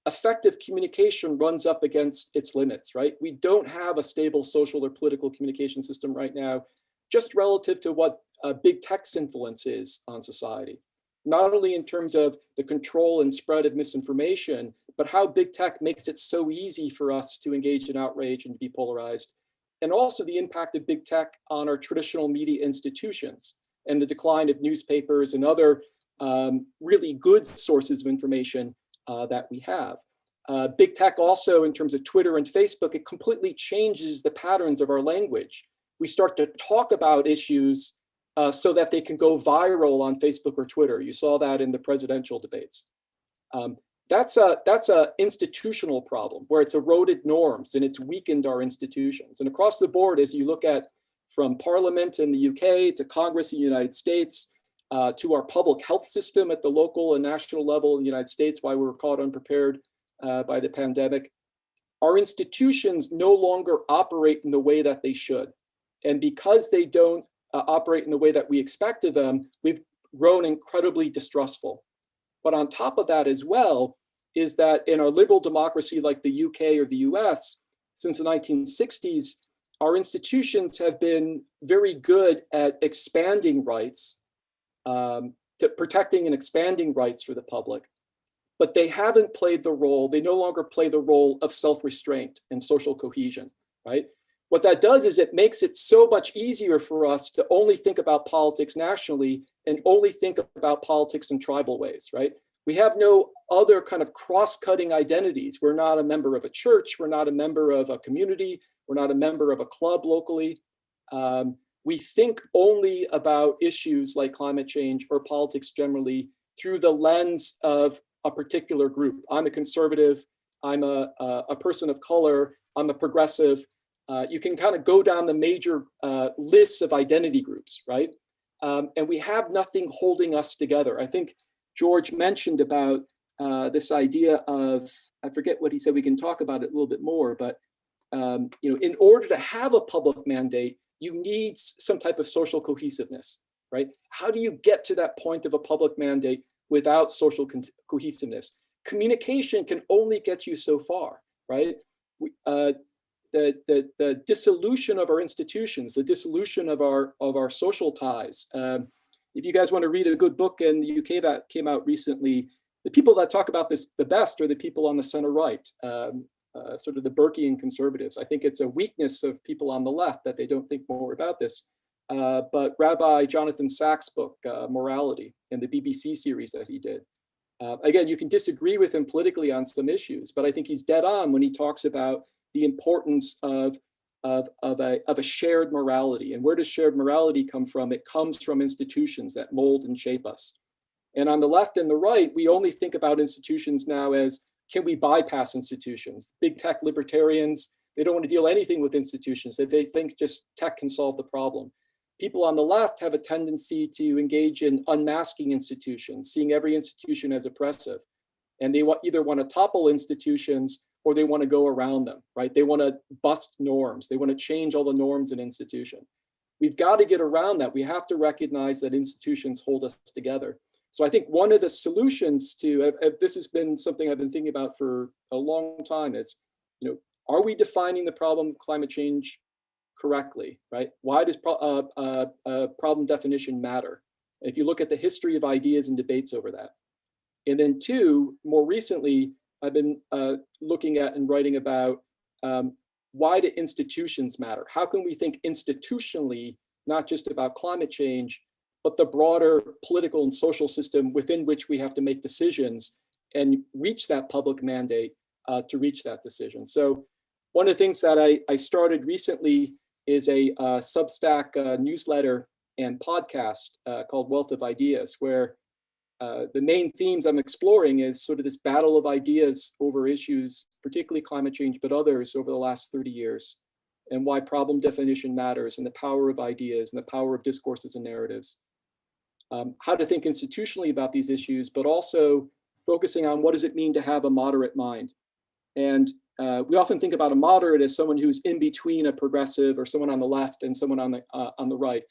effective communication runs up against its limits, right? We don't have a stable social or political communication system right now, just relative to what big tech's influence is on society. Not only in terms of the control and spread of misinformation, but how big tech makes it so easy for us to engage in outrage and to be polarized. And also the impact of big tech on our traditional media institutions and the decline of newspapers and other really good sources of information that we have. Big tech also, in terms of Twitter and Facebook, it completely changes the patterns of our language. We start to talk about issues so that they can go viral on Facebook or Twitter. You saw that in the presidential debates. That's a institutional problem where it's eroded norms and it's weakened our institutions. And across the board, as you look at from Parliament in the UK to Congress in the United States, to our public health system at the local and national level in the United States, why we were caught unprepared by the pandemic, our institutions no longer operate in the way that they should. And because they don't operate in the way that we expect of them, we've grown incredibly distrustful. But on top of that as well, is that in our liberal democracy like the UK or the US, since the 1960s, our institutions have been very good at expanding rights, to protecting and expanding rights for the public. But they haven't played the role, they no longer play the role of self-restraint and social cohesion, right? What that does is it makes it so much easier for us to only think about politics nationally and only think about politics in tribal ways, right? We have no other kind of cross-cutting identities. We're not a member of a church. We're not a member of a community. We're not a member of a club locally. We think only about issues like climate change or politics generally through the lens of a particular group. I'm a conservative, I'm a person of color, I'm a progressive. You can kind of go down the major lists of identity groups, right? And we have nothing holding us together. I think George mentioned about this idea of, I forget what he said, we can talk about it a little bit more, but in order to have a public mandate, you need some type of social cohesiveness, right? How do you get to that point of a public mandate without social cohesiveness? Communication can only get you so far, right? The dissolution of our institutions, the dissolution of our social ties. If you guys want to read a good book in the UK that came out recently, the people that talk about this the best are the people on the center right. Sort of the Burkean conservatives. I think it's a weakness of people on the left that they don't think more about this. But Rabbi Jonathan Sachs' book, Morality, and the BBC series that he did. Again, you can disagree with him politically on some issues, but I think he's dead on when he talks about the importance of a shared morality. And where does shared morality come from? It comes from institutions that mold and shape us. And on the left and the right, we only think about institutions now as, can we bypass institutions? Big tech libertarians, they don't want to deal anything with institutions. They think just tech can solve the problem. People on the left have a tendency to engage in unmasking institutions, seeing every institution as oppressive. And they either want to topple institutions or they want to go around them, right? They want to bust norms. They want to change all the norms in institution. We've got to get around that. We have to recognize that institutions hold us together. So I think one of the solutions to, this has been something I've been thinking about for a long time, is, are we defining the problem of climate change correctly, right? Why does problem definition matter? If you look at the history of ideas and debates over that. And then two, more recently, I've been looking at and writing about why do institutions matter? How can we think institutionally, not just about climate change, but the broader political and social system within which we have to make decisions and reach that public mandate to reach that decision. So one of the things that I started recently is a Substack newsletter and podcast called Wealth of Ideas, where the main themes I'm exploring is sort of this battle of ideas over issues, particularly climate change, but others over the last 30 years, and why problem definition matters, and the power of ideas and the power of discourses and narratives. How to think institutionally about these issues, but also focusing on what does it mean to have a moderate mind. And we often think about a moderate as someone who's in between a progressive or someone on the left and someone on the right.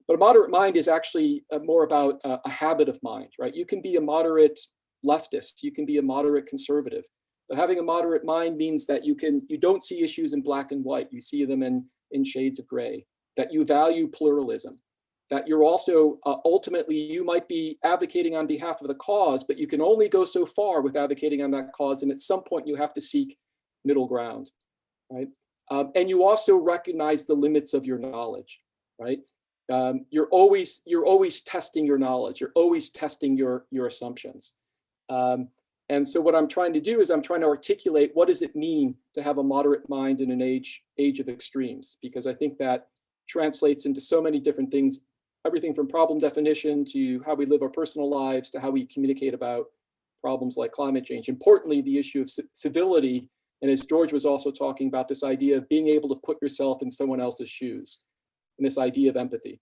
But a moderate mind is actually more about a habit of mind, right? You can be a moderate leftist, you can be a moderate conservative, but having a moderate mind means that you don't see issues in black and white, you see them in shades of gray, that you value pluralism, that you're also ultimately, you might be advocating on behalf of the cause, but you can only go so far with advocating on that cause. And at some point you have to seek middle ground, right? And you also recognize the limits of your knowledge, right? You're always testing your knowledge. You're always testing your assumptions. And so what I'm trying to do is I'm trying to articulate, what does it mean to have a moderate mind in an age of extremes? Because I think that translates into so many different things, everything from problem definition to how we live our personal lives to how we communicate about problems like climate change. Importantly, the issue of civility. And as George was also talking about, this idea of being able to put yourself in someone else's shoes, and this idea of empathy.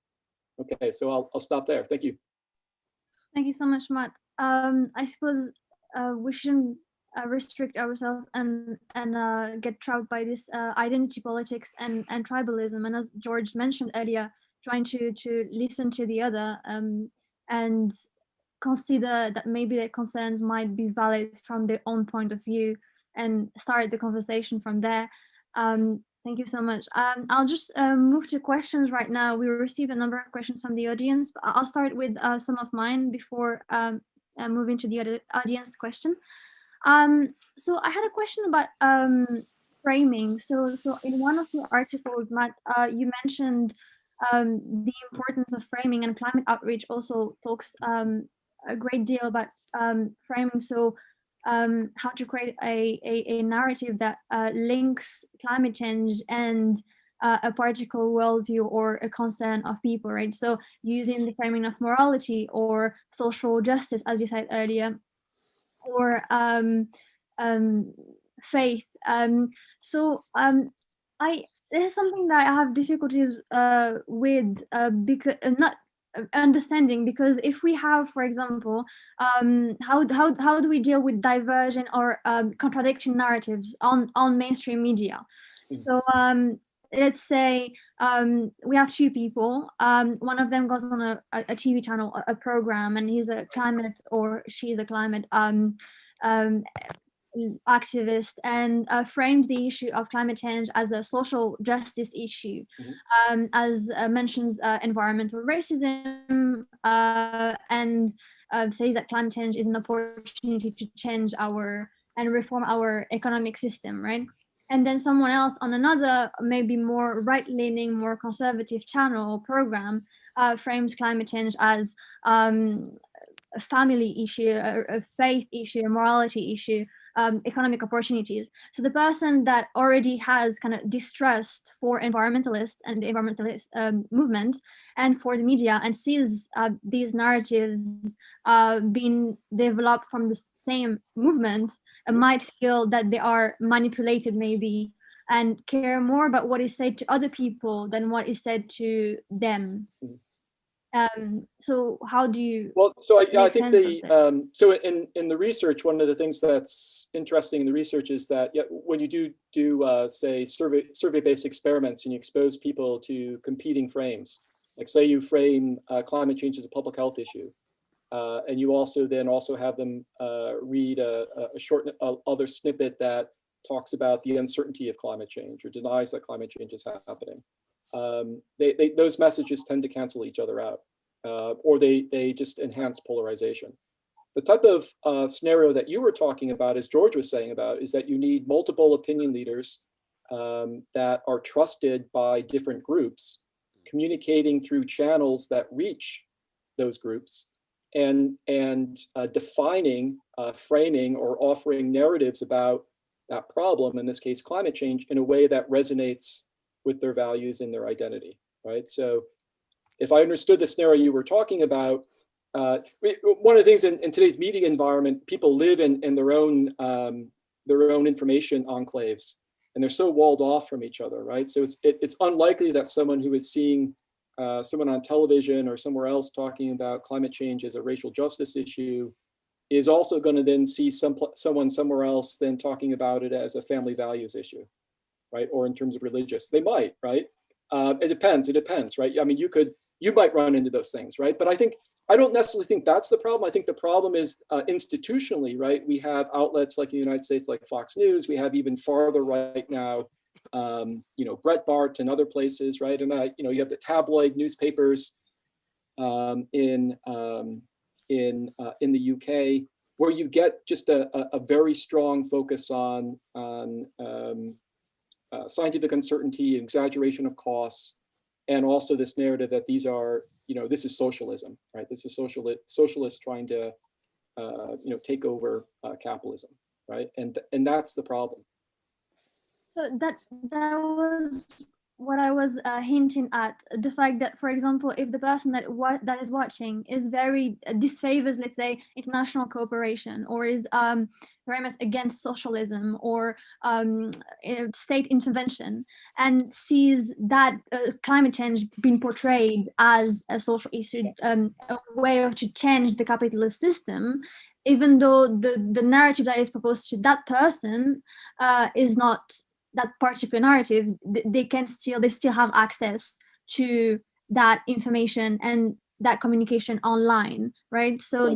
Okay, so I'll stop there. Thank you. Thank you so much, Matt. I suppose we shouldn't restrict ourselves and get trapped by this identity politics and tribalism. And as George mentioned earlier, trying to listen to the other and consider that maybe their concerns might be valid from their own point of view and start the conversation from there. Thank you so much. I'll just move to questions right now. We received a number of questions from the audience, but I'll start with some of mine before moving to the other audience question. So I had a question about framing. So in one of your articles, Matt, you mentioned the importance of framing, and climate outreach also talks a great deal about framing. So how to create a narrative that links climate change and a particular worldview or a concern of people, right? So using the framing of morality or social justice, as you said earlier, or faith. This is something that I have difficulties with, because not understanding, because if we have, for example, how do we deal with divergent or contradicting narratives on mainstream media? So let's say we have two people. One of them goes on a TV channel, a program, and he's a climate, or she's a climate activist, and frames the issue of climate change as a social justice issue, as mentions environmental racism, and says that climate change is an opportunity to change our and reform our economic system, right? And then someone else on another, maybe more right-leaning, more conservative channel or program, frames climate change as a family issue, a faith issue, a morality issue, economic opportunities. So the person that already has kind of distrust for environmentalists and the environmentalist movement and for the media, and sees these narratives being developed from the same movement, might feel that they are manipulated maybe, and care more about what is said to other people than what is said to them. So how do you I think so in the research, one of the things that's interesting in the research is that when you do say survey-based experiments and you expose people to competing frames, like say you frame climate change as a public health issue, and you also have them read a short other snippet that talks about the uncertainty of climate change or denies that climate change is happening. Those messages tend to cancel each other out, or they just enhance polarization. The type of scenario that you were talking about, as George was saying about, is that you need multiple opinion leaders that are trusted by different groups, communicating through channels that reach those groups, and defining, framing, or offering narratives about that problem, in this case, climate change, in a way that resonates with their values and their identity, right? So if I understood the scenario you were talking about, one of the things in today's media environment, people live in their own information enclaves, and they're so walled off from each other, right? So it's unlikely that someone who is seeing someone on television or somewhere else talking about climate change as a racial justice issue is also going to then see someone somewhere else then talking about it as a family values issue, right? Or in terms of religious, they might, right? It depends, right? I mean, you might run into those things, right? But I don't necessarily think that's the problem. I think the problem is institutionally, right? We have outlets like in the United States, like Fox News. We have even farther right now, Breitbart and other places, right? And you have the tabloid newspapers in the UK, where you get just a very strong focus on scientific uncertainty, exaggeration of costs, and also this narrative that these are, this is socialism, right? This is socialists trying to, take over capitalism, right? And that's the problem. So that was what I was hinting at, the fact that, for example, if the person that is watching is very disfavors, let's say, international cooperation, or is very much against socialism or state intervention, and sees that climate change being portrayed as a social issue, a way to change the capitalist system, even though the narrative that is proposed to that person is not that particular narrative, they still have access to that information and that communication online, right? So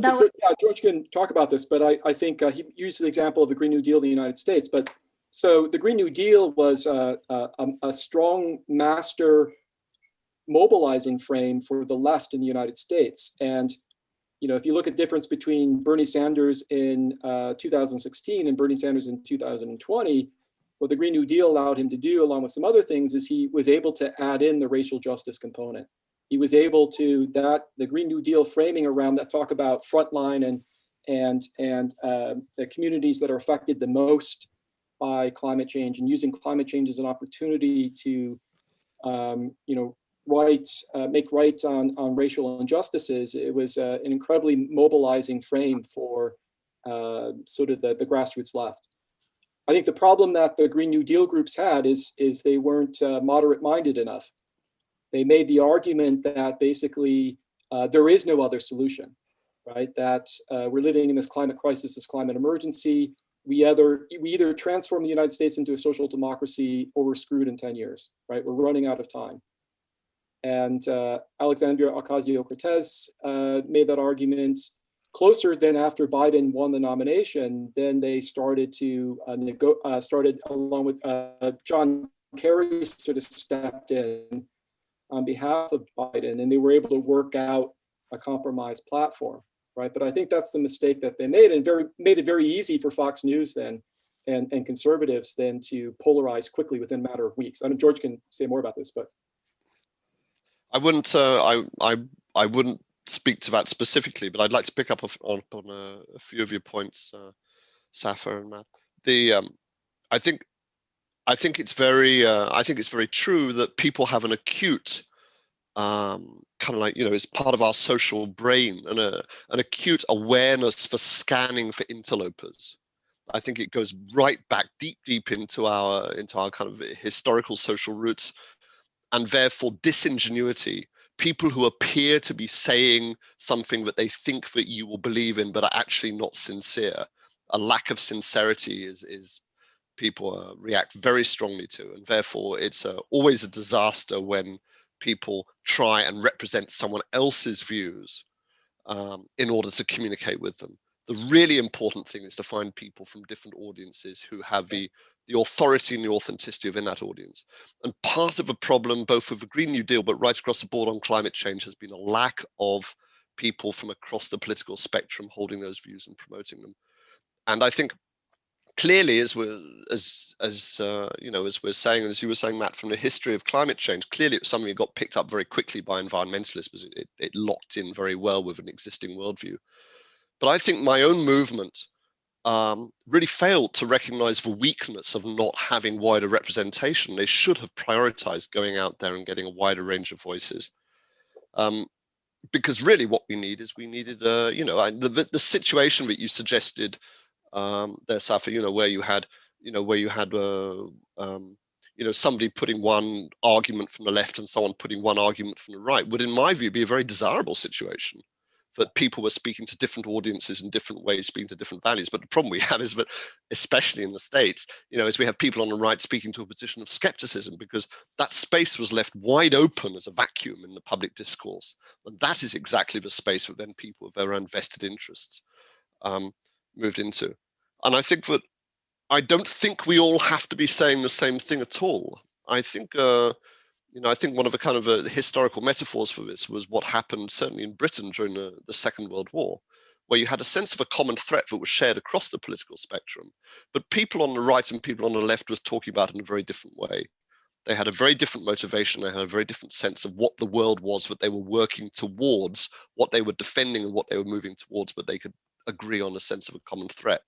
George can talk about this, but I think he used the example of the Green New Deal in the United States. But so the Green New Deal was a strong master mobilizing frame for the left in the United States. And if you look at the difference between Bernie Sanders in 2016 and Bernie Sanders in 2020, what the Green New Deal allowed him to do, along with some other things, is he was able to add in the racial justice component. He was able to, the Green New Deal framing around that talk about frontline and the communities that are affected the most by climate change, and using climate change as an opportunity to, make right on racial injustices. It was an incredibly mobilizing frame for sort of the grassroots left. I think the problem that the Green New Deal groups had is they weren't moderate-minded enough. They made the argument that basically there is no other solution, right? That we're living in this climate crisis, this climate emergency. We either transform the United States into a social democracy or we're screwed in 10 years, right? We're running out of time. And Alexandria Ocasio-Cortez made that argument closer than after Biden won the nomination. Then they started to started along with John Kerry sort of stepped in on behalf of Biden, and they were able to work out a compromise platform, right? But I think that's the mistake that they made, and made it very easy for Fox News then and conservatives then to polarize quickly within a matter of weeks. I mean, George can say more about this, but I wouldn't speak to that specifically, but I'd like to pick up on a few of your points, Safa and Matt. I think it's very true that people have an acute kind of like, it's part of our social brain, and an acute awareness for scanning for interlopers. I think it goes right back deep into our kind of historical social roots, and therefore disingenuity. People who appear to be saying something that they think that you will believe in, but are actually not sincere. A lack of sincerity is people react very strongly to, and therefore it's always a disaster when people try and represent someone else's views in order to communicate with them. The really important thing is to find people from different audiences who have the authority and the authenticity within that audience. And part of the problem, both with the Green New Deal, but right across the board on climate change, has been a lack of people from across the political spectrum holding those views and promoting them. And I think clearly, as we're saying, as you were saying, Matt, from the history of climate change, clearly it was something that got picked up very quickly by environmentalists because it locked in very well with an existing worldview. But I think my own movement really failed to recognize the weakness of not having wider representation. They should have prioritized going out there and getting a wider range of voices. Because really what we needed the situation that you suggested there, Safa, where you had somebody putting one argument from the left and someone putting one argument from the right would, in my view, be a very desirable situation, that people were speaking to different audiences in different ways, speaking to different values. But the problem we have is that, especially in the States, is we have people on the right speaking to a position of skepticism, because that space was left wide open as a vacuum in the public discourse. And that is exactly the space that then people with their own vested interests moved into. And I think that I don't think we all have to be saying the same thing at all. I think I think one of the kind of historical metaphors for this was what happened certainly in Britain during the Second World War, where you had a sense of a common threat that was shared across the political spectrum, but people on the right and people on the left was talking about it in a very different way. They had a very different motivation. They had a very different sense of what the world was that they were working towards, what they were defending and what they were moving towards, but they could agree on a sense of a common threat.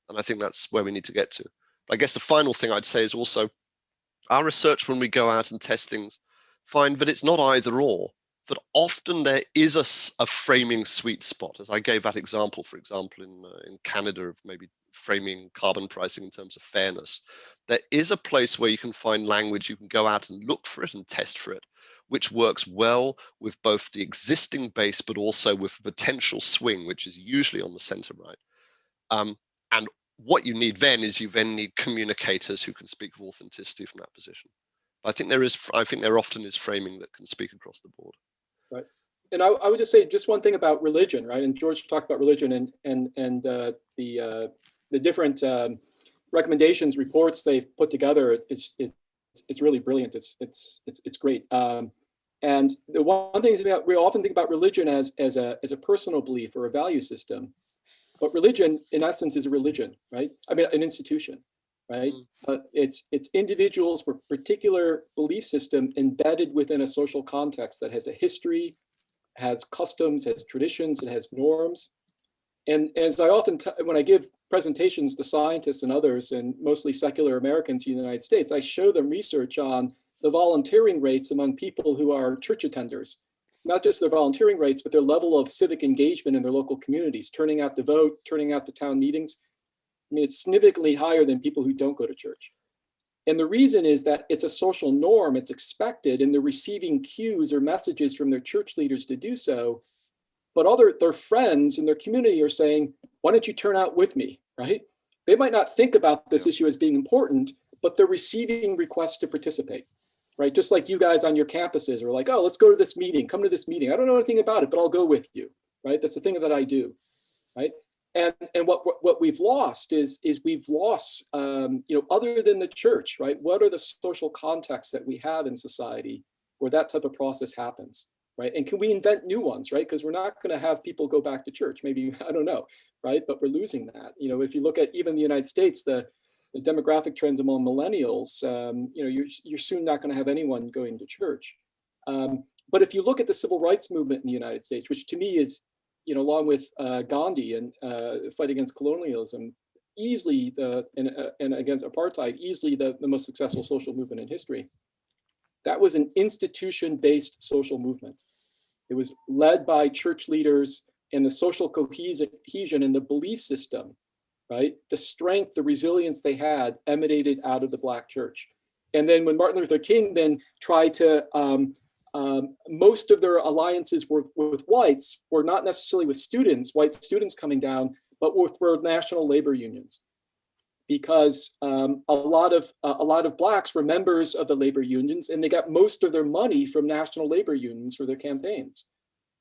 And I think that's where we need to get to. I guess the final thing I'd say is also our research, when we go out and test things, find that it's not either or, that often there is a framing sweet spot. As I gave that example, for example, in Canada, of maybe framing carbon pricing in terms of fairness. There is a place where you can find language, you can go out and look for it and test for it, which works well with both the existing base, but also with the potential swing, which is usually on the center right. And what you need then is you then need communicators who can speak with authenticity from that position. I think there often is framing that can speak across the board. Right. And I would just say just one thing about religion, right? And George talked about religion and the different recommendations, reports they've put together. It's really brilliant. It's great. And the one thing we often think about religion as a personal belief or a value system. But religion, in essence, is a religion, right? I mean, an institution, right? It's individuals with particular belief system embedded within a social context that has a history, has customs, has traditions, and has norms. And as I often, when I give presentations to scientists and others, and mostly secular Americans in the United States, I show them research on the volunteering rates among people who are church attenders. not just their volunteering rates, but their level of civic engagement in their local communities, turning out to vote, turning out to town meetings. I mean, it's significantly higher than people who don't go to church. And the reason is that it's a social norm, it's expected, and they're receiving cues or messages from their church leaders to do so. But their friends in their community are saying, why don't you turn out with me, right? They might not think about this issue as being important, but they're receiving requests to participate, right? Just like you guys on your campuses are like, oh, let's go to this meeting, come to this meeting. I don't know anything about it, but I'll go with you, right? That's the thing that I do, right? And what we've lost is we've lost, other than the church, right? What are the social contexts that we have in society where that type of process happens, right? And can we invent new ones, right? Because we're not going to have people go back to church. Maybe, I don't know, right? But we're losing that. If you look at even the United States, the demographic trends among millennials, you're soon not going to have anyone going to church. But if you look at the civil rights movement in the United States, which to me is, along with Gandhi and fight against colonialism, easily and against apartheid, easily the most successful social movement in history. That was an institution-based social movement. It was led by church leaders, and the social cohesion and the belief system, right? The strength, the resilience they had emanated out of the Black church. And then when Martin Luther King then tried to most of their alliances with whites were not necessarily with students, white students coming down, but with national labor unions, because a lot of Blacks were members of the labor unions, and they got most of their money from national labor unions for their campaigns.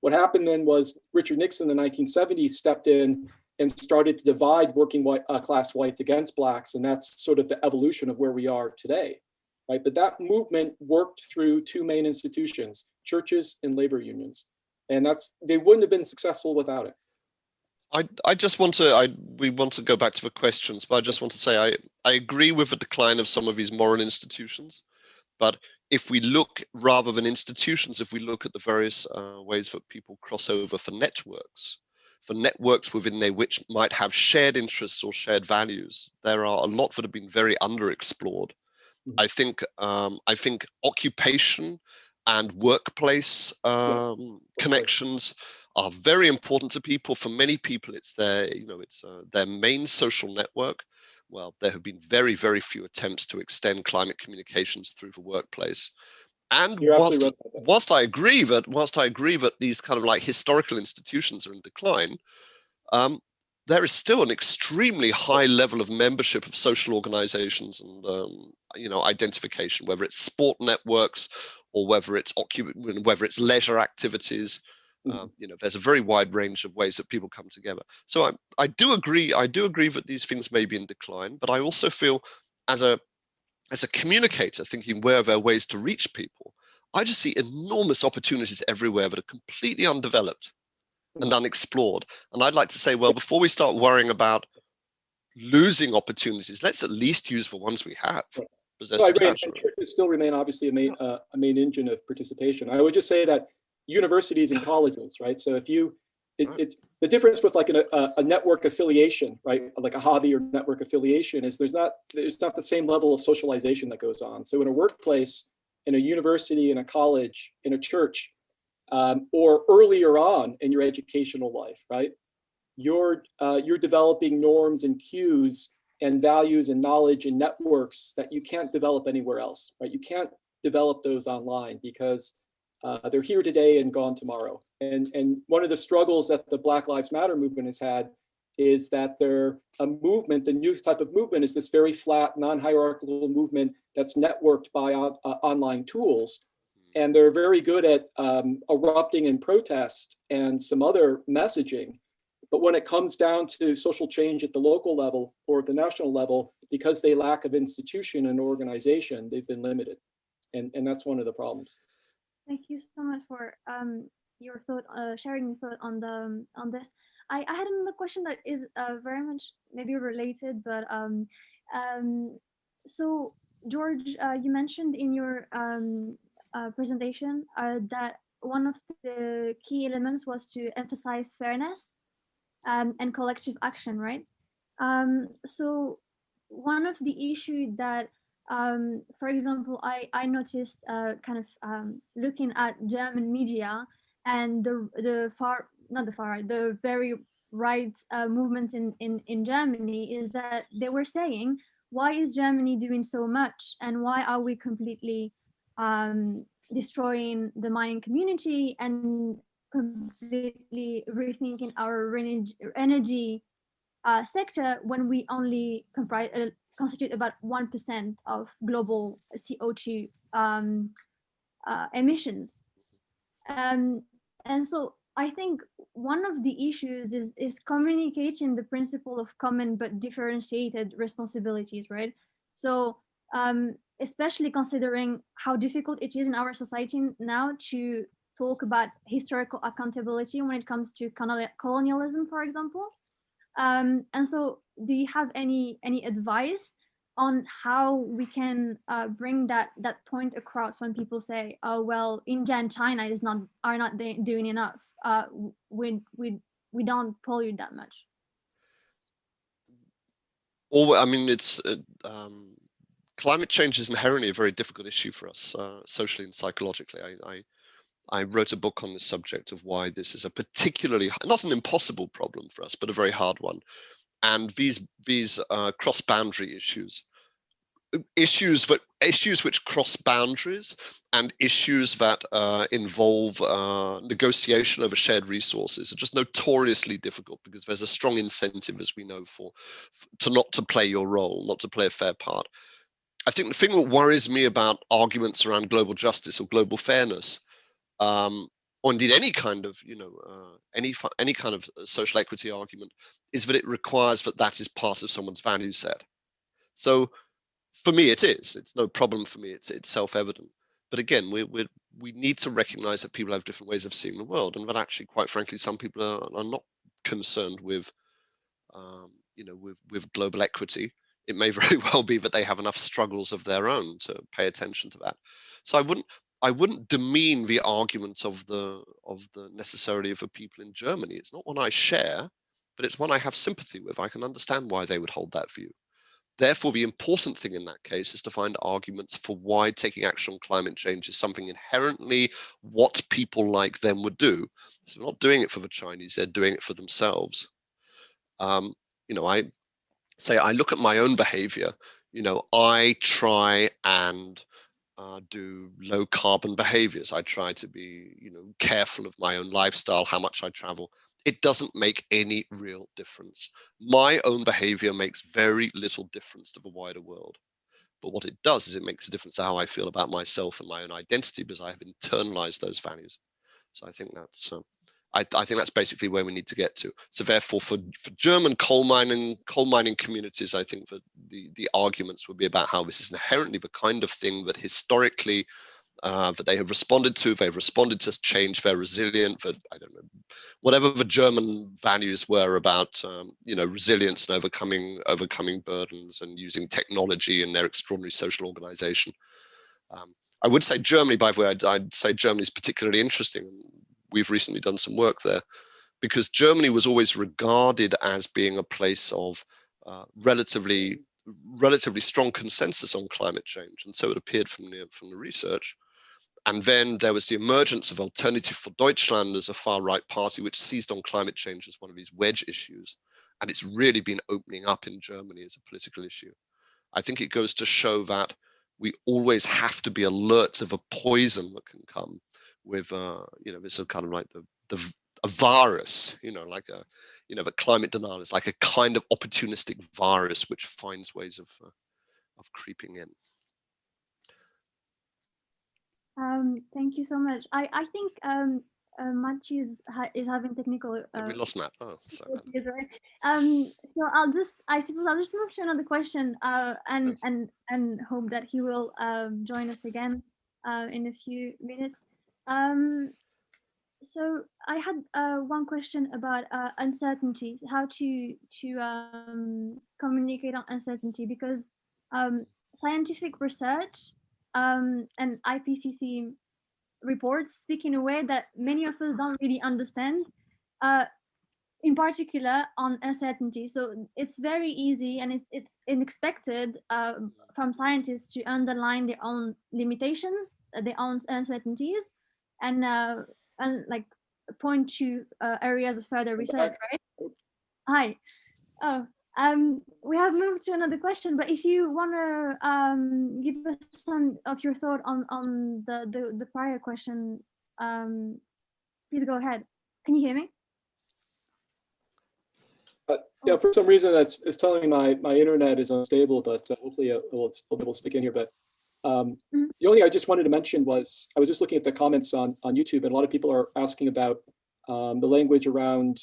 What happened then was Richard Nixon in the 1970s stepped in and started to divide working class whites against Blacks, and that's sort of the evolution of where we are today. Right, but that movement worked through two main institutions, churches and labor unions, and they wouldn't have been successful without it. We want to go back to the questions, but I just want to say I agree with the decline of some of these moral institutions. But if we look, rather than institutions, if we look at the various ways that people cross over for networks within which might have shared interests or shared values, there are a lot that have been very underexplored. I think occupation and workplace connections are very important to people. For many people, it's their main social network. Well, there have been very, very few attempts to extend climate communications through the workplace. And whilst I agree that these kind of like historical institutions are in decline, there is still an extremely high level of membership of social organizations and identification, whether it's sport networks or whether it's leisure activities. There's a very wide range of ways that people come together. So I do agree that these things may be in decline, but I also feel as a communicator, thinking where there are ways to reach people, I just see enormous opportunities everywhere that are completely undeveloped and unexplored. And I'd like to say, well, before we start worrying about losing opportunities, let's at least use the ones we have. Churches still remain obviously a main engine of participation. I would just say that universities and colleges, right? So if it's the difference with like a network affiliation, right? Like a hobby or network affiliation is there's not the same level of socialization that goes on. So in a workplace, in a university, in a college, in a church, or earlier on in your educational life, right? You're developing norms and cues and values and knowledge and networks that you can't develop anywhere else, right? You can't develop those online because they're here today and gone tomorrow. And one of the struggles that the Black Lives Matter movement has had is that they're a movement, the new type of movement is this very flat, non-hierarchical movement that's networked by online tools. And they're very good at erupting in protest and some other messaging. But when it comes down to social change at the local level or at the national level, because they lack of institution and organization, they've been limited. And that's one of the problems. Thank you so much for your thought, sharing your thought on this. I had another question that is very much maybe related, but so George, you mentioned in your presentation that one of the key elements was to emphasize fairness and collective action, right? So one of the issues that, for example, I noticed kind of looking at German media and the far, not the far right, the very right movements in Germany, is that they were saying, why is Germany doing so much, and why are we completely destroying the mining community and completely rethinking our energy sector when we only constitute about 1% of global CO2 emissions. And so I think one of the issues is communicating the principle of common but differentiated responsibilities, right? So especially considering how difficult it is in our society now to talk about historical accountability when it comes to colonialism, for example. And so do you have any advice on how we can bring that point across when people say, oh well, India and China are not doing enough, we don't pollute that much? Or, I mean, it's climate change is inherently a very difficult issue for us, socially and psychologically. I wrote a book on this subject of why this is a particularly, not an impossible problem for us, but a very hard one. And these cross-boundary issues which cross boundaries, and issues that involve negotiation over shared resources are just notoriously difficult, because there's a strong incentive, as we know, to not to play your role, not to play a fair part. I think the thing that worries me about arguments around global justice or global fairness, or indeed any kind of, any kind of social equity argument, is that it requires that is part of someone's value set. So for me, it's no problem for me. It's self-evident. But again, we need to recognize that people have different ways of seeing the world, and that actually, quite frankly, some people are not concerned with, with global equity. It may very well be that they have enough struggles of their own to pay attention to that. So I wouldn't demean the arguments of the necessarily of the people in Germany. It's not one I share, but it's one I have sympathy with. I can understand why they would hold that view. Therefore, the important thing in that case is to find arguments for why taking action on climate change is something inherently what people like them would do. So they're not doing it for the Chinese, they're doing it for themselves. I look at my own behavior. I try and do low carbon behaviors. I try to be, careful of my own lifestyle, how much I travel. It doesn't make any real difference. My own behavior makes very little difference to the wider world. But what it does is it makes a difference to how I feel about myself and my own identity, because I have internalized those values. So I think that's I think that's basically where we need to get to. So therefore, for German coal mining communities, I think that the arguments would be about how this is inherently the kind of thing that historically that they have responded to. They've responded to change. They're resilient. That, I don't know, whatever the German values were about, resilience and overcoming burdens and using technology and their extraordinary social organization. I would say Germany, by the way, I'd say Germany is particularly interesting. We've recently done some work there, because Germany was always regarded as being a place of relatively strong consensus on climate change, and so it appeared from the research. And then there was the emergence of Alternative for Deutschland as a far-right party, which seized on climate change as one of these wedge issues. And it's really been opening up in Germany as a political issue. I think it goes to show that we always have to be alert to the poison that can come with, this is kind of like a virus, the climate denial is like a kind of opportunistic virus which finds ways of creeping in. Thank you so much. I think Matt is having technical. We lost Matt. Oh, sorry. So I suppose I'll just move to another question, and hope that he will join us again in a few minutes. So I had one question about uncertainty, how to communicate on uncertainty, because scientific research and IPCC reports speak in a way that many of us don't really understand, in particular on uncertainty. So it's very easy and it's expected from scientists to underline their own limitations, their own uncertainties, and like point to areas of further research, right? Hi. Oh, we have moved to another question, but if you want to give us some of your thought on the prior question, please go ahead. Can you hear me? Yeah, for some reason it's telling me my internet is unstable, but hopefully it'll be able to stick in here. But the only thing I just wanted to mention was I was just looking at the comments on YouTube, and a lot of people are asking about the language around,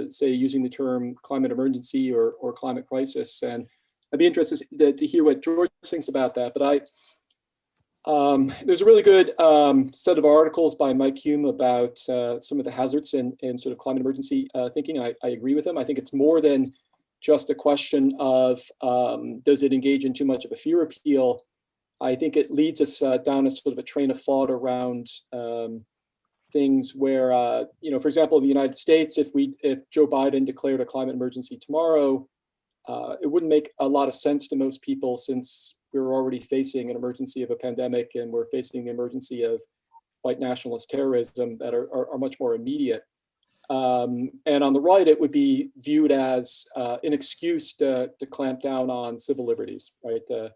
say, using the term climate emergency or climate crisis. And I'd be interested to hear what George thinks about that. But there's a really good set of articles by Mike Hume about some of the hazards in sort of climate emergency thinking. I agree with him. I think it's more than just a question of does it engage in too much of a fear appeal. I think it leads us down a sort of a train of thought around things where, you know, for example, in the United States, if Joe Biden declared a climate emergency tomorrow, it wouldn't make a lot of sense to most people, since we're already facing an emergency of a pandemic, and we're facing the emergency of white nationalist terrorism that are much more immediate. And on the right, it would be viewed as an excuse to clamp down on civil liberties, right? To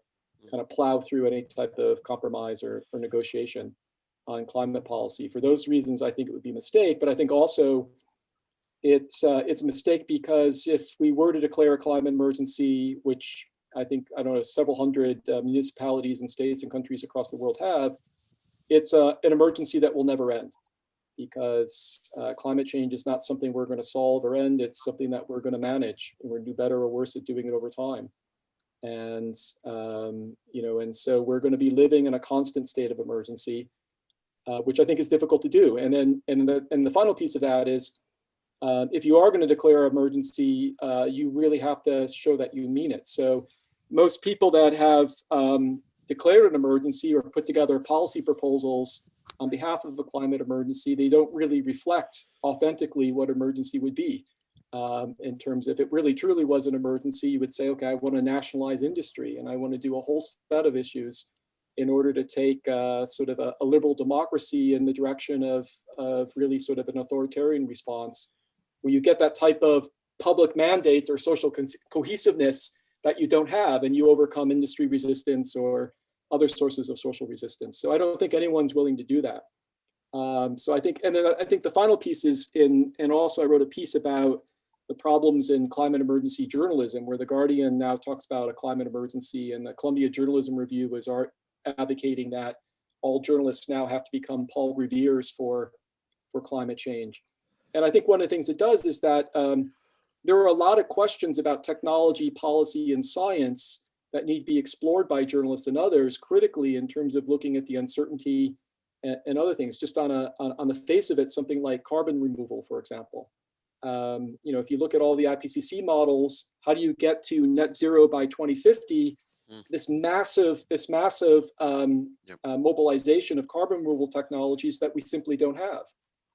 kind of plow through any type of compromise or negotiation on climate policy. For those reasons, I think it would be a mistake. But I think also it's a mistake because if we were to declare a climate emergency, which I think, I don't know, several hundred municipalities and states and countries across the world have, it's an emergency that will never end, because climate change is not something we're going to solve or end. It's something that we're going to manage, and we're going to do better or worse at doing it over time. And, you know, and so we're going to be living in a constant state of emergency, which I think is difficult to do. And then, and the final piece of that is, if you are going to declare an emergency, you really have to show that you mean it. So most people that have declared an emergency or put together policy proposals on behalf of a climate emergency, they don't really reflect authentically what emergency would be. In terms of, if it really truly was an emergency, you would say, okay, I want to nationalize industry, and I want to do a whole set of issues in order to take sort of a liberal democracy in the direction of really sort of an authoritarian response, where you get that type of public mandate or social cohesiveness that you don't have, and you overcome industry resistance or other sources of social resistance. So I don't think anyone's willing to do that. So I think, and then I think the final piece is and also I wrote a piece about the problems in climate emergency journalism, where the Guardian now talks about a climate emergency, and the Columbia Journalism Review is advocating that all journalists now have to become Paul Revere's for climate change. And I think one of the things it does is that there are a lot of questions about technology, policy, and science that need to be explored by journalists and others critically, in terms of looking at the uncertainty and other things. Just on the face of it, something like carbon removal, for example. You know, if you look at all the IPCC models, how do you get to net zero by 2050? This massive mobilization of carbon removal technologies that we simply don't have.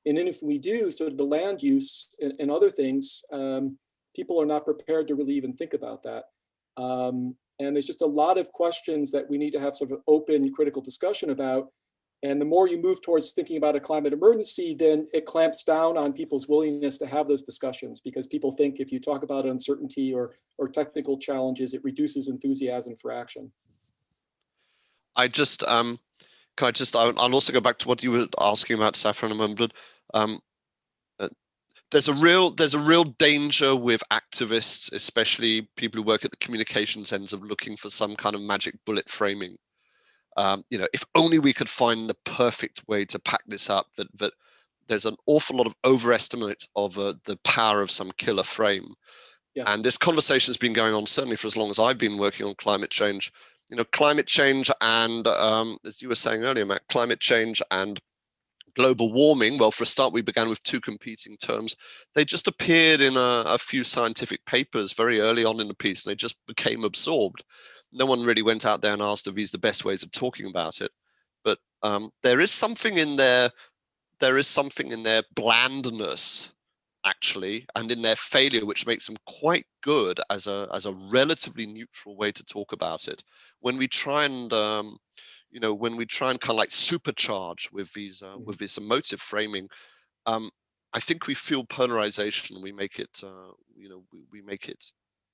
And then if we do, sort of the land use and other things, people are not prepared to really even think about that. And there's just a lot of questions that we need to have sort of open, critical discussion about. And the more you move towards thinking about a climate emergency, then it clamps down on people's willingness to have those discussions, because people think if you talk about uncertainty or technical challenges, it reduces enthusiasm for action. I just I'll also go back to what you were asking about, Saffron, a moment. There's a real danger with activists, especially people who work at the communications ends, of looking for some kind of magic bullet framing. You know, if only we could find the perfect way to pack this up, that there's an awful lot of overestimate of the power of some killer frame. Yeah. And this conversation has been going on certainly for as long as I've been working on climate change. You know, climate change and, as you were saying earlier, Matt, climate change and global warming, well, for a start, we began with two competing terms. They just appeared in a few scientific papers very early on in the piece, and they just became absorbed. No one really went out there and asked if these are the best ways of talking about it. But there is something in their blandness, actually, and in their failure, which makes them quite good as a relatively neutral way to talk about it. When we try and when we try and kind of like supercharge with these with this emotive framing, I think we fuel polarization. We make it, we make it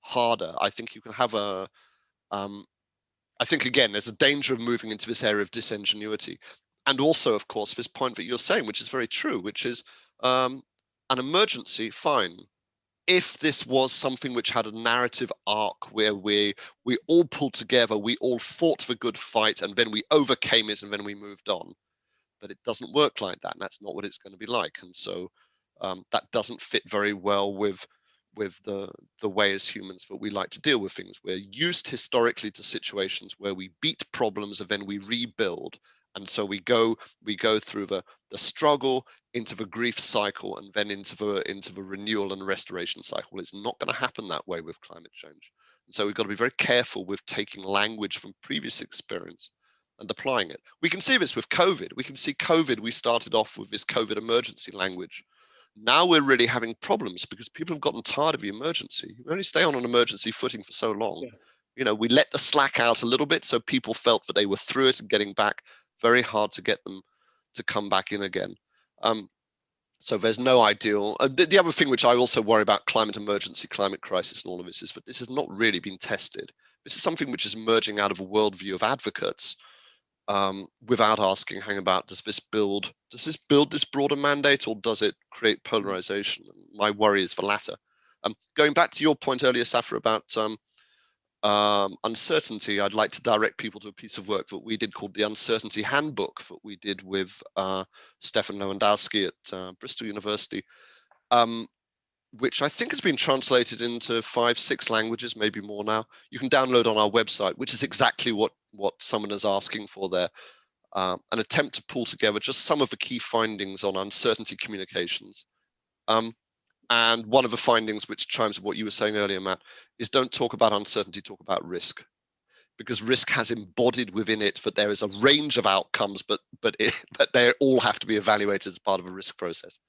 harder. I think you can have I think, again, there's a danger of moving into this area of disingenuity. And also, of course, this point that you're saying, which is very true, which is an emergency, fine. If this was something which had a narrative arc where we all pulled together, we all fought the good fight, and then we overcame it, and then we moved on. But it doesn't work like that, and that's not what it's going to be like. And so that doesn't fit very well with the way as humans that we like to deal with things. We're used historically to situations where we beat problems and then we rebuild. And so we go through the struggle into the grief cycle and then into the renewal and restoration cycle. It's not going to happen that way with climate change. And so we've got to be very careful with taking language from previous experience and applying it. We can see this with COVID. We can see COVID, we started off with this COVID emergency language. Now we're really having problems because people have gotten tired of the emergency. You only stay on an emergency footing for so long. Yeah. We let the slack out a little bit so people felt that they were through it and getting back. Very hard to get them to come back in again. So there's no ideal. The other thing which I also worry about climate emergency, climate crisis and all of this is that this has not really been tested. This is something which is emerging out of a worldview of advocates without asking, hang about, does this build this broader mandate, or does it create polarization? My worry is the latter. Going back to your point earlier, Safa, about uncertainty, I'd like to direct people to a piece of work that we did called the Uncertainty Handbook that we did with Stefan Lewandowski at Bristol University, which I think has been translated into 5-6 languages, maybe more now. You can download on our website, which is exactly what someone is asking for there. An attempt to pull together just some of the key findings on uncertainty communications. And one of the findings, which chimes with what you were saying earlier, Matt, is don't talk about uncertainty, talk about risk. Because risk has embodied within it that there is a range of outcomes, but they all have to be evaluated as part of a risk process.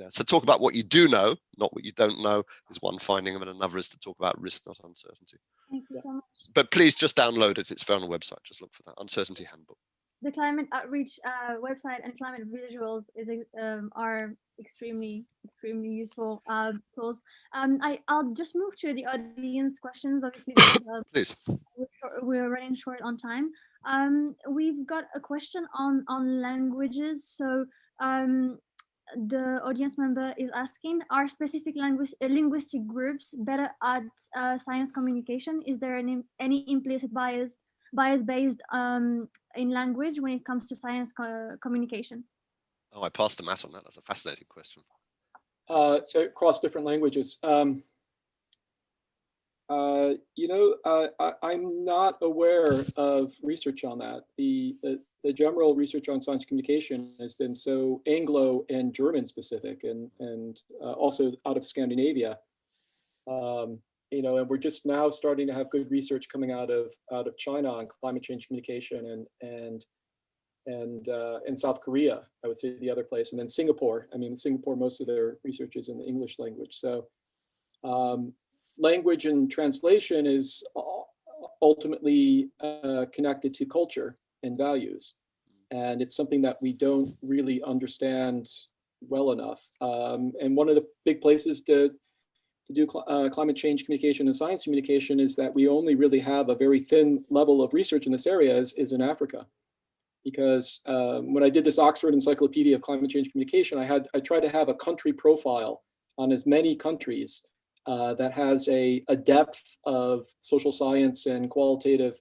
So talk about what you do know, not what you don't know, is one finding, and another is to talk about risk, not uncertainty. Thank you so much. But please just download it. It's there on the website. Just look for that Uncertainty Handbook. The climate outreach website and climate visuals are extremely useful tools. I'll just move to the audience questions, obviously, because please. We're running short on time. We've got a question on languages. So the audience member is asking, are specific linguistic groups better at science communication? Is there any implicit bias based in language when it comes to science communication? Oh, I passed to Matt on that. That's a fascinating question. Across different languages. I'm not aware of research on that. The general research on science communication has been so Anglo and German specific, and also out of Scandinavia. And we're just now starting to have good research coming out of China on climate change communication, and South Korea, I would say, the other place, and then Singapore. I mean, Singapore, most of their research is in the English language. So language and translation is ultimately connected to culture and values. And it's something that we don't really understand well enough. And one of the big places to do climate change communication and science communication is that we only really have a very thin level of research in this area is in Africa. Because when I did this Oxford Encyclopedia of Climate Change Communication, I tried to have a country profile on as many countries that has a depth of social science and qualitative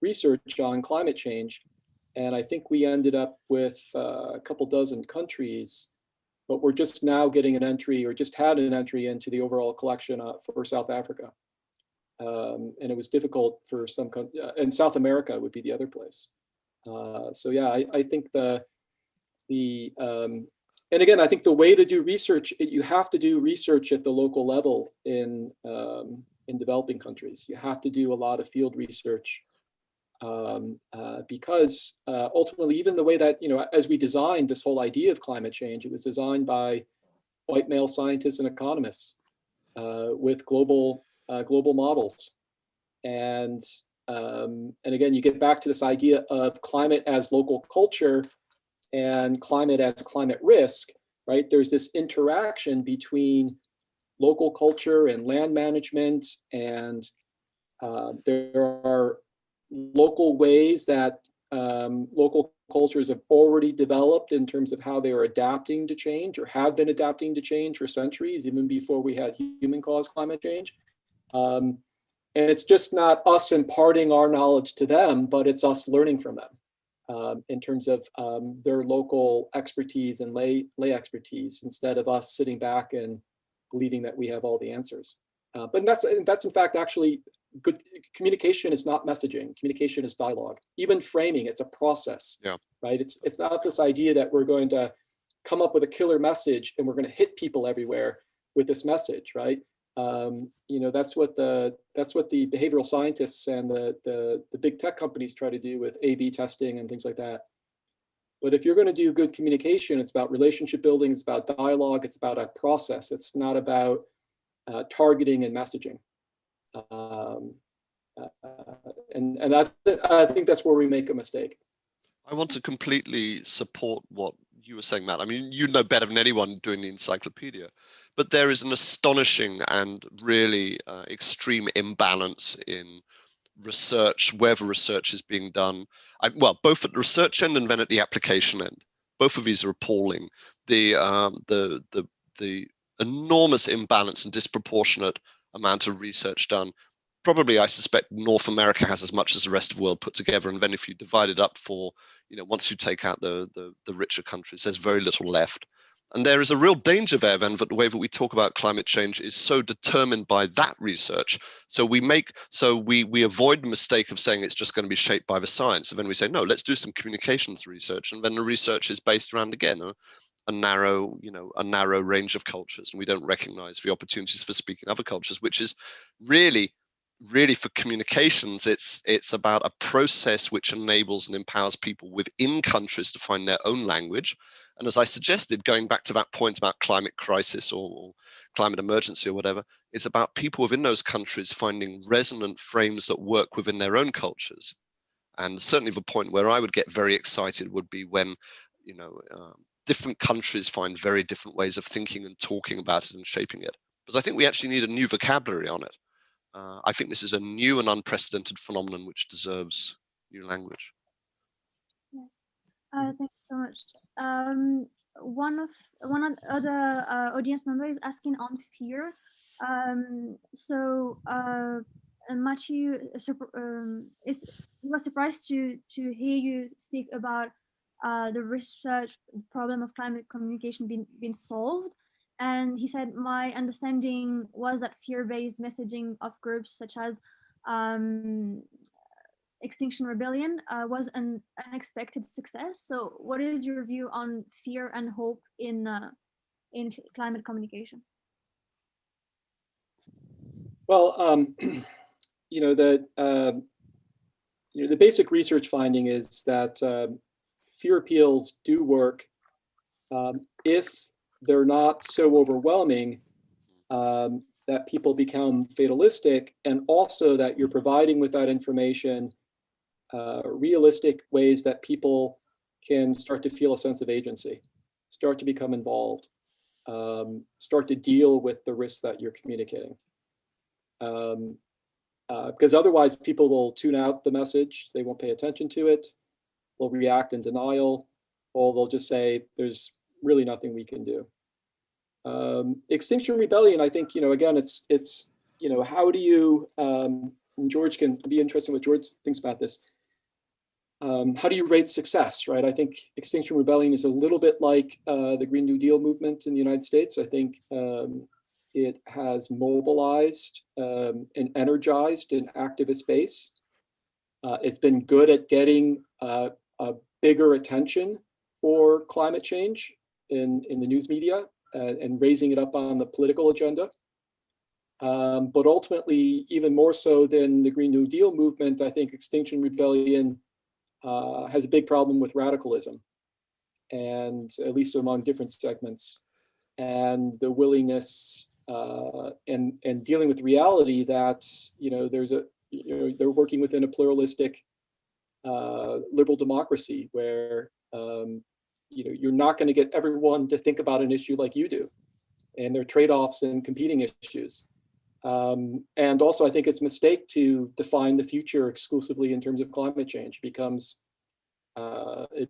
research on climate change. And I think we ended up with a couple dozen countries, but we're just now getting an entry, or just had an entry into the overall collection for South Africa. And it was difficult for some countries, and South America would be the other place. So yeah, I think and again, I think the way to do research, you have to do research at the local level in developing countries. You have to do a lot of field research because ultimately, even the way that, as we designed this whole idea of climate change, it was designed by white male scientists and economists with global models. And again, you get back to this idea of climate as local culture and climate as climate risk. right? There's this interaction between local culture and land management, and there are local ways that local cultures have already developed in terms of how they are adapting to change, or have been adapting to change for centuries, even before we had human-caused climate change. And it's just not us imparting our knowledge to them, but it's us learning from them in terms of their local expertise and lay expertise, instead of us sitting back and believing that we have all the answers. But that's in fact actually good. Communication is not messaging. Communication is dialogue. Even framing, it's a process. Yeah. Right. It's not this idea that we're going to come up with a killer message and we're going to hit people everywhere with this message. Right. That's what the behavioral scientists and the big tech companies try to do with A/B testing and things like that. But if you're going to do good communication, it's about relationship building, it's about dialogue, it's about a process. It's not about targeting and messaging. And I think that's where we make a mistake. I want to completely support what you were saying, Matt. I mean, you know better than anyone doing the encyclopedia, but there is an astonishing and really extreme imbalance in research, wherever research is being done. Well, both at the research end and then at the application end. Both of these are appalling. The enormous imbalance and disproportionate amount of research done. Probably, I suspect North America has as much as the rest of the world put together. And then if you divide it up for, once you take out the richer countries, there's very little left. And there is a real danger there then that the way that we talk about climate change is so determined by that research. So we avoid the mistake of saying it's just going to be shaped by the science. And then we say, no, let's do some communications research. And then the research is based around, again, a narrow range of cultures. And we don't recognize the opportunities for speaking other cultures, which is really for communications, it's about a process which enables and empowers people within countries to find their own language. And as I suggested, going back to that point about climate crisis or climate emergency or whatever, it's about people within those countries finding resonant frames that work within their own cultures. And certainly the point where I would get very excited would be when, different countries find very different ways of thinking and talking about it and shaping it. Because I think we actually need a new vocabulary on it. I think this is a new and unprecedented phenomenon which deserves new language. Yes, thank you so much. One other audience member is asking on fear. Matthew was surprised to hear you speak about the research problem of climate communication being solved. And he said, my understanding was that fear-based messaging of groups such as Extinction Rebellion was an unexpected success. So what is your view on fear and hope in climate communication? Well, the basic research finding is that fear appeals do work if they're not so overwhelming that people become fatalistic, and also that you're providing with that information realistic ways that people can start to feel a sense of agency, start to become involved, start to deal with the risks that you're communicating. Because otherwise people will tune out the message, they won't pay attention to it, they'll react in denial, or they'll just say, there's really nothing we can do. Extinction Rebellion, I think, again, it's how do you, and George can be interested in what George thinks about this. How do you rate success, right? I think Extinction Rebellion is a little bit like the Green New Deal movement in the United States. I think it has mobilized and energized an activist base. It's been good at getting a bigger attention for climate change in the news media and raising it up on the political agenda. But ultimately, even more so than the Green New Deal movement, I think Extinction Rebellion has a big problem with radicalism, and at least among different segments, and the willingness and dealing with reality that there's they're working within a pluralistic liberal democracy where you're not going to get everyone to think about an issue like you do, and there are trade-offs and competing issues. And also, I think it's a mistake to define the future exclusively in terms of climate change. It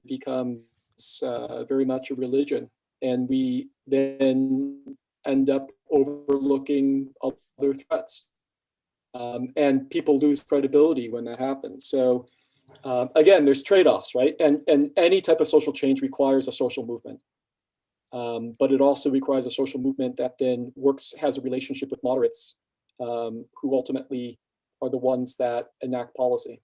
becomes very much a religion, and we then end up overlooking other threats. And people lose credibility when that happens. So again, there's trade-offs, right? And any type of social change requires a social movement. But it also requires a social movement that then has a relationship with moderates, who ultimately are the ones that enact policy.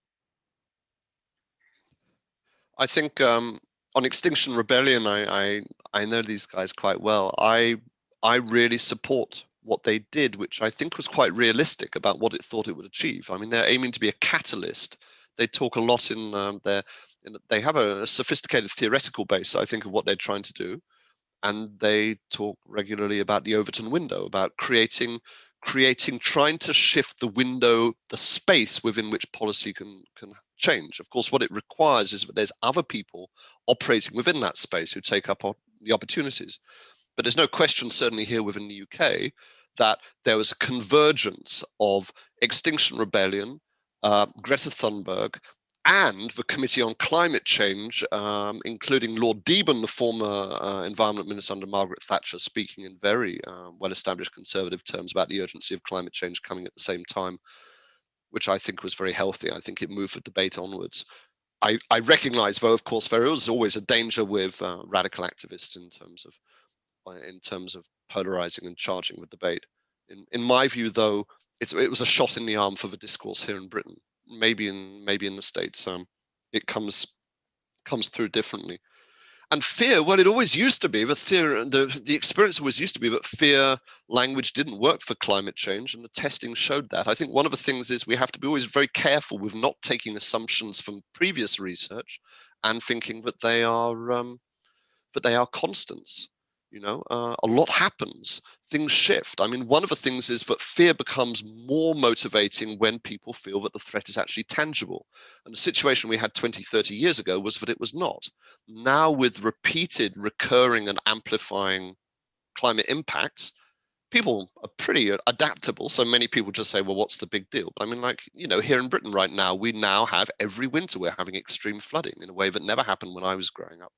I think on Extinction Rebellion, I know these guys quite well. I really support what they did, which I think was quite realistic about what it thought it would achieve. I mean, they're aiming to be a catalyst. They talk a lot they have a sophisticated theoretical base, I think, of what they're trying to do. And they talk regularly about the Overton window, about trying to shift the window, the space within which policy can change. Of course, what it requires is that there's other people operating within that space who take up the opportunities. But there's no question, certainly here within the UK, that there was a convergence of Extinction Rebellion, Greta Thunberg, and the Committee on Climate Change, including Lord Deben, the former Environment Minister under Margaret Thatcher, speaking in very well-established conservative terms about the urgency of climate change coming at the same time, which I think was very healthy. I think it moved the debate onwards. I recognize, though, of course, there is always a danger with radical activists in terms of polarizing and charging the debate. In my view, though, it was a shot in the arm for the discourse here in Britain. Maybe in the States, it comes through differently. And fear, well, it always used to be the experience always used to be that fear language didn't work for climate change, and the testing showed that. I think one of the things is we have to be always very careful with not taking assumptions from previous research and thinking that they are constants. A lot happens, things shift. I mean, one of the things is that fear becomes more motivating when people feel that the threat is actually tangible. And the situation we had 20, 30 years ago was that it was not. Now, with repeated, recurring, and amplifying climate impacts, people are pretty adaptable. So many people just say, well, what's the big deal? But I mean, here in Britain right now, we now have every winter we're having extreme flooding in a way that never happened when I was growing up.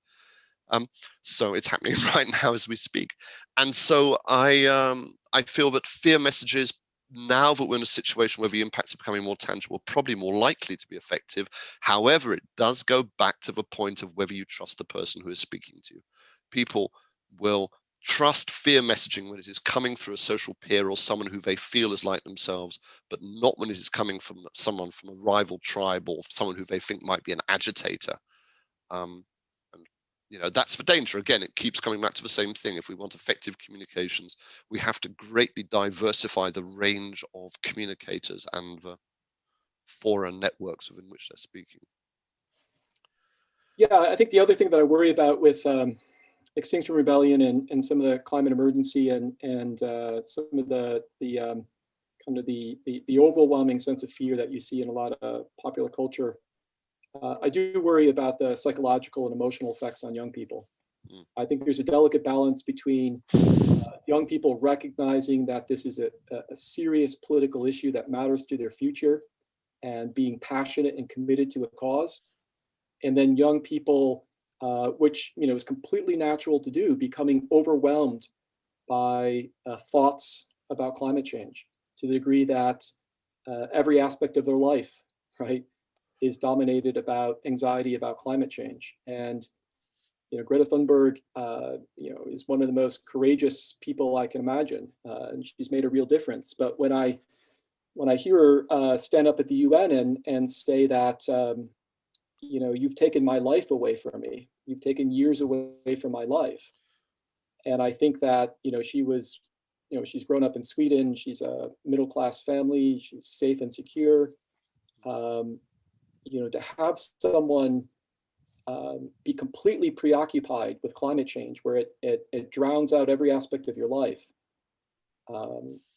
So it's happening right now as we speak. And so I feel that fear messages, now that we're in a situation where the impacts are becoming more tangible, are probably more likely to be effective. However, it does go back to the point of whether you trust the person who is speaking to you. People will trust fear messaging when it is coming through a social peer or someone who they feel is like themselves, but not when it is coming from someone from a rival tribe or someone who they think might be an agitator. That's the danger. Again, it keeps coming back to the same thing. If we want effective communications, we have to greatly diversify the range of communicators and the fora networks within which they're speaking. Yeah, I think the other thing that I worry about with Extinction Rebellion and some of the climate emergency and some of the kind of the overwhelming sense of fear that you see in a lot of popular culture, I do worry about the psychological and emotional effects on young people. I think there's a delicate balance between young people recognizing that this is a serious political issue that matters to their future and being passionate and committed to a cause. And then young people, which is completely natural to do, becoming overwhelmed by thoughts about climate change to the degree that every aspect of their life, right, is dominated about anxiety about climate change. And Greta Thunberg, is one of the most courageous people I can imagine, and she's made a real difference. But when I hear her stand up at the UN and say that, you've taken my life away from me, you've taken years away from my life, and I think that she's grown up in Sweden, she's a middle-class family, she's safe and secure. To have someone be completely preoccupied with climate change, where it drowns out every aspect of your life,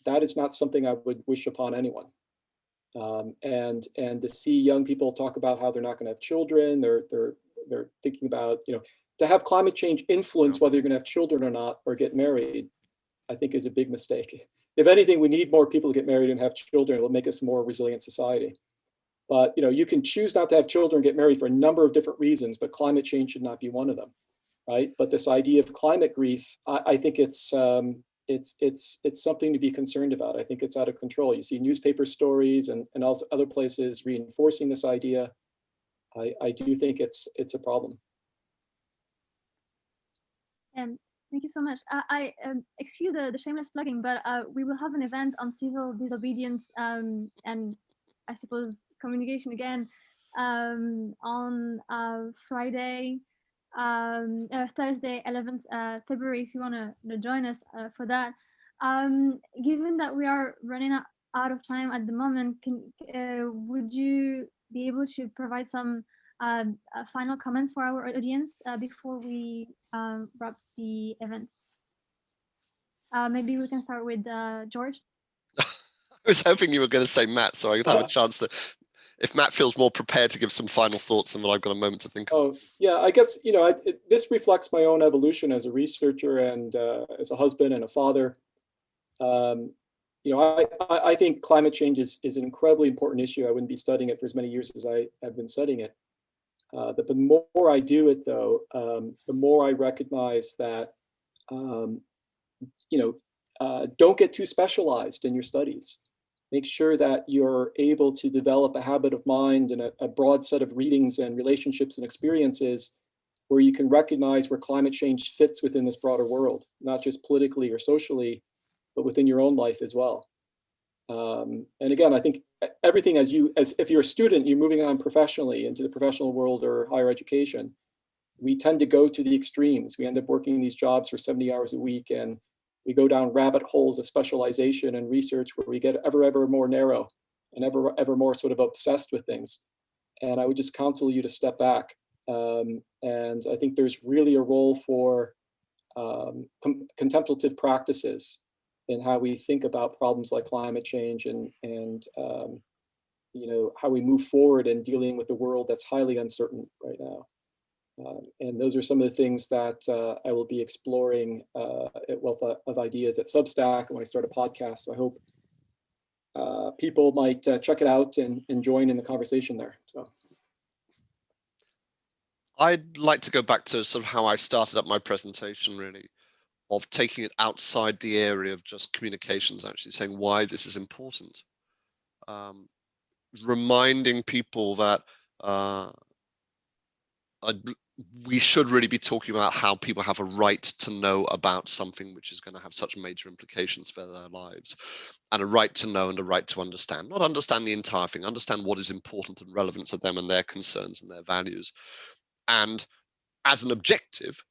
that is not something I would wish upon anyone. And to see young people talk about how they're not going to have children, they're thinking about to have climate change influence whether you're going to have children or not, or get married, I think is a big mistake. If anything, we need more people to get married and have children. It'll make us a more resilient society. But you can choose not to have children, get married for a number of different reasons, but climate change should not be one of them, right? But this idea of climate grief, I think it's something to be concerned about. I think it's out of control. You see newspaper stories and also other places reinforcing this idea. I do think it's a problem. Thank you so much. I excuse the shameless plugging, but we will have an event on civil disobedience and I suppose communication again on Friday, Thursday, 11th February, if you want to join us for that. Given that we are running out of time at the moment, would you be able to provide some final comments for our audience before we wrap the event? Maybe we can start with George. I was hoping you were going to say Matt, so I could have a chance to, if Matt feels more prepared to give some final thoughts, and then I've got a moment to think. Oh, yeah, I guess, this reflects my own evolution as a researcher and as a husband and a father. I think climate change is an incredibly important issue. I wouldn't be studying it for as many years as I have been studying it. But the more I do it, though, the more I recognize that, don't get too specialized in your studies. Make sure that you're able to develop a habit of mind and a broad set of readings and relationships and experiences where you can recognize where climate change fits within this broader world, not just politically or socially, but within your own life as well. And again, I think everything as if you're a student, you're moving on professionally into the professional world or higher education, we tend to go to the extremes. We end up working these jobs for 70 hours a week, and we go down rabbit holes of specialization and research where we get ever more narrow and ever more sort of obsessed with things. And I would just counsel you to step back. And I think there's really a role for contemplative practices in how we think about problems like climate change and how we move forward in dealing with the world that's highly uncertain right now. And those are some of the things that I will be exploring at Wealth of Ideas at Substack when I start a podcast. So I hope people might check it out and join in the conversation there. So I'd like to go back to sort of how I started up my presentation, really, of taking it outside the area of just communications, actually saying why this is important. Reminding people that we should really be talking about how people have a right to know about something which is going to have such major implications for their lives, and a right to know and a right to understand. Not understand the entire thing, understand what is important and relevant to them and their concerns and their values. And as an objective,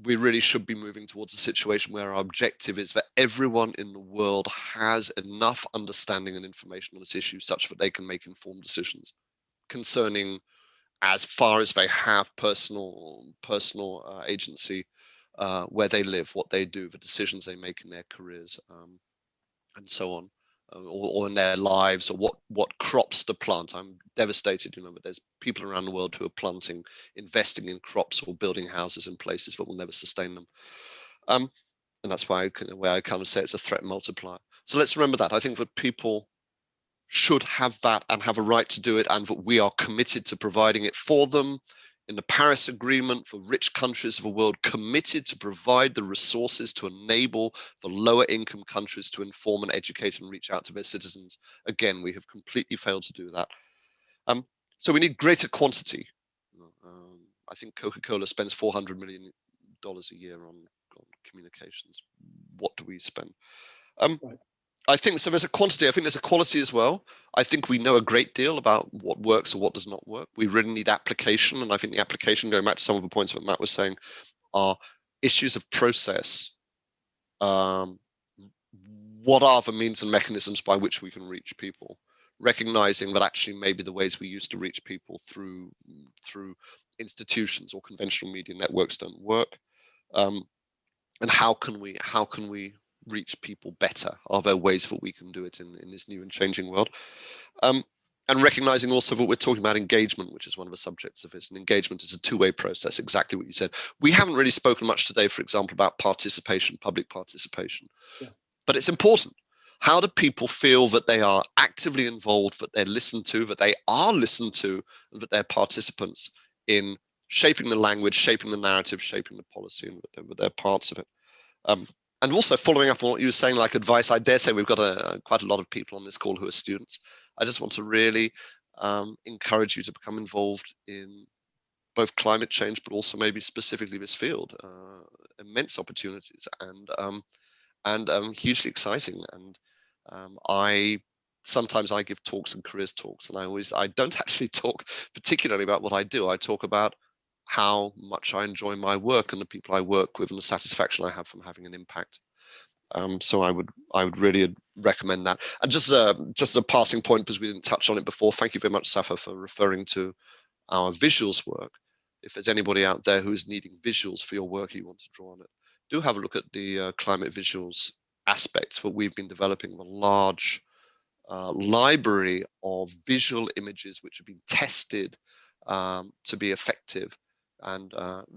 we really should be moving towards a situation where our objective is that everyone in the world has enough understanding and information on this issue such that they can make informed decisions concerning, as far as they have personal agency, where they live, what they do, the decisions they make in their careers, and so on, or in their lives, or what crops to plant. I'm devastated, but there's people around the world who are investing in crops or building houses in places that will never sustain them. And that's why I kind of say it's a threat multiplier. So let's remember that. I think that people should have that and have a right to do it, and that we are committed to providing it for them. In the Paris Agreement, for rich countries of the world committed to provide the resources to enable the lower income countries to inform and educate and reach out to their citizens. Again, we have completely failed to do that. So we need greater quantity. I think Coca-Cola spends $400 million a year on communications. What do we spend? Right. I think so. There's a quantity. I think there's a quality as well. I think we know a great deal about what works or what does not work. We really need application, and I think the application, going back to some of the points that Matt was saying, are issues of process. What are the means and mechanisms by which we can reach people? Recognizing that actually maybe the ways we used to reach people through institutions or conventional media networks don't work. And how can we reach people better? Are there ways that we can do it in this new and changing world? And recognizing also what we're talking about, engagement, which is one of the subjects of this. And engagement is a two-way process, exactly what you said. We haven't really spoken much today, for example, about participation, public participation. Yeah. But it's important. How do people feel that they are actively involved, that they're listened to, that they are listened to, and that they're participants in shaping the language, shaping the narrative, shaping the policy, and that they're parts of it. And also following up on what you were saying, like advice, I dare say we've got quite a lot of people on this call who are students. I just want to really encourage you to become involved in both climate change, but also maybe specifically this field. Immense opportunities and hugely exciting. And sometimes I give talks and careers talks, and I don't actually talk particularly about what I do. I talk about how much I enjoy my work and the people I work with and the satisfaction I have from having an impact. So I would really recommend that. And just as a passing point, because we didn't touch on it before, thank you very much, Safa, for referring to our visuals work. If there's anybody out there who is needing visuals for your work you want to draw on it, do have a look at the climate visuals aspects that we've been developing, a large library of visual images which have been tested to be effective, and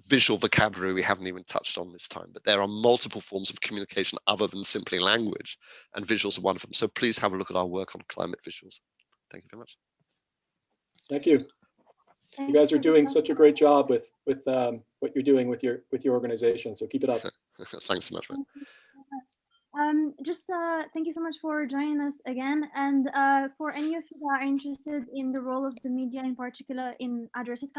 visual vocabulary we haven't even touched on this time. But there are multiple forms of communication other than simply language, and visuals are one of them. So please have a look at our work on climate visuals. Thank you very much. Thank you. You guys are doing such a great job with what you're doing with your organization. So keep it up. Thanks so much, man. Thank you so much for joining us again. And for any of you that are interested in the role of the media in particular in addressing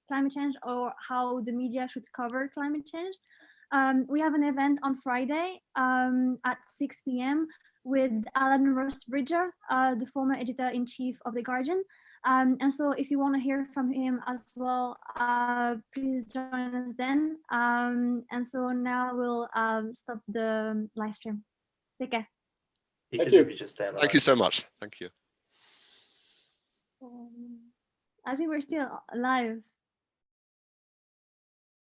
climate change, or how the media should cover climate change, we have an event on Friday at 6 p.m. with Alan Ross-Bridger, the former editor-in-chief of The Guardian. And so if you want to hear from him as well, please join us then. And so now we'll stop the live stream. Take care. Thank you. Thank you so much. Thank you. I think we're still live.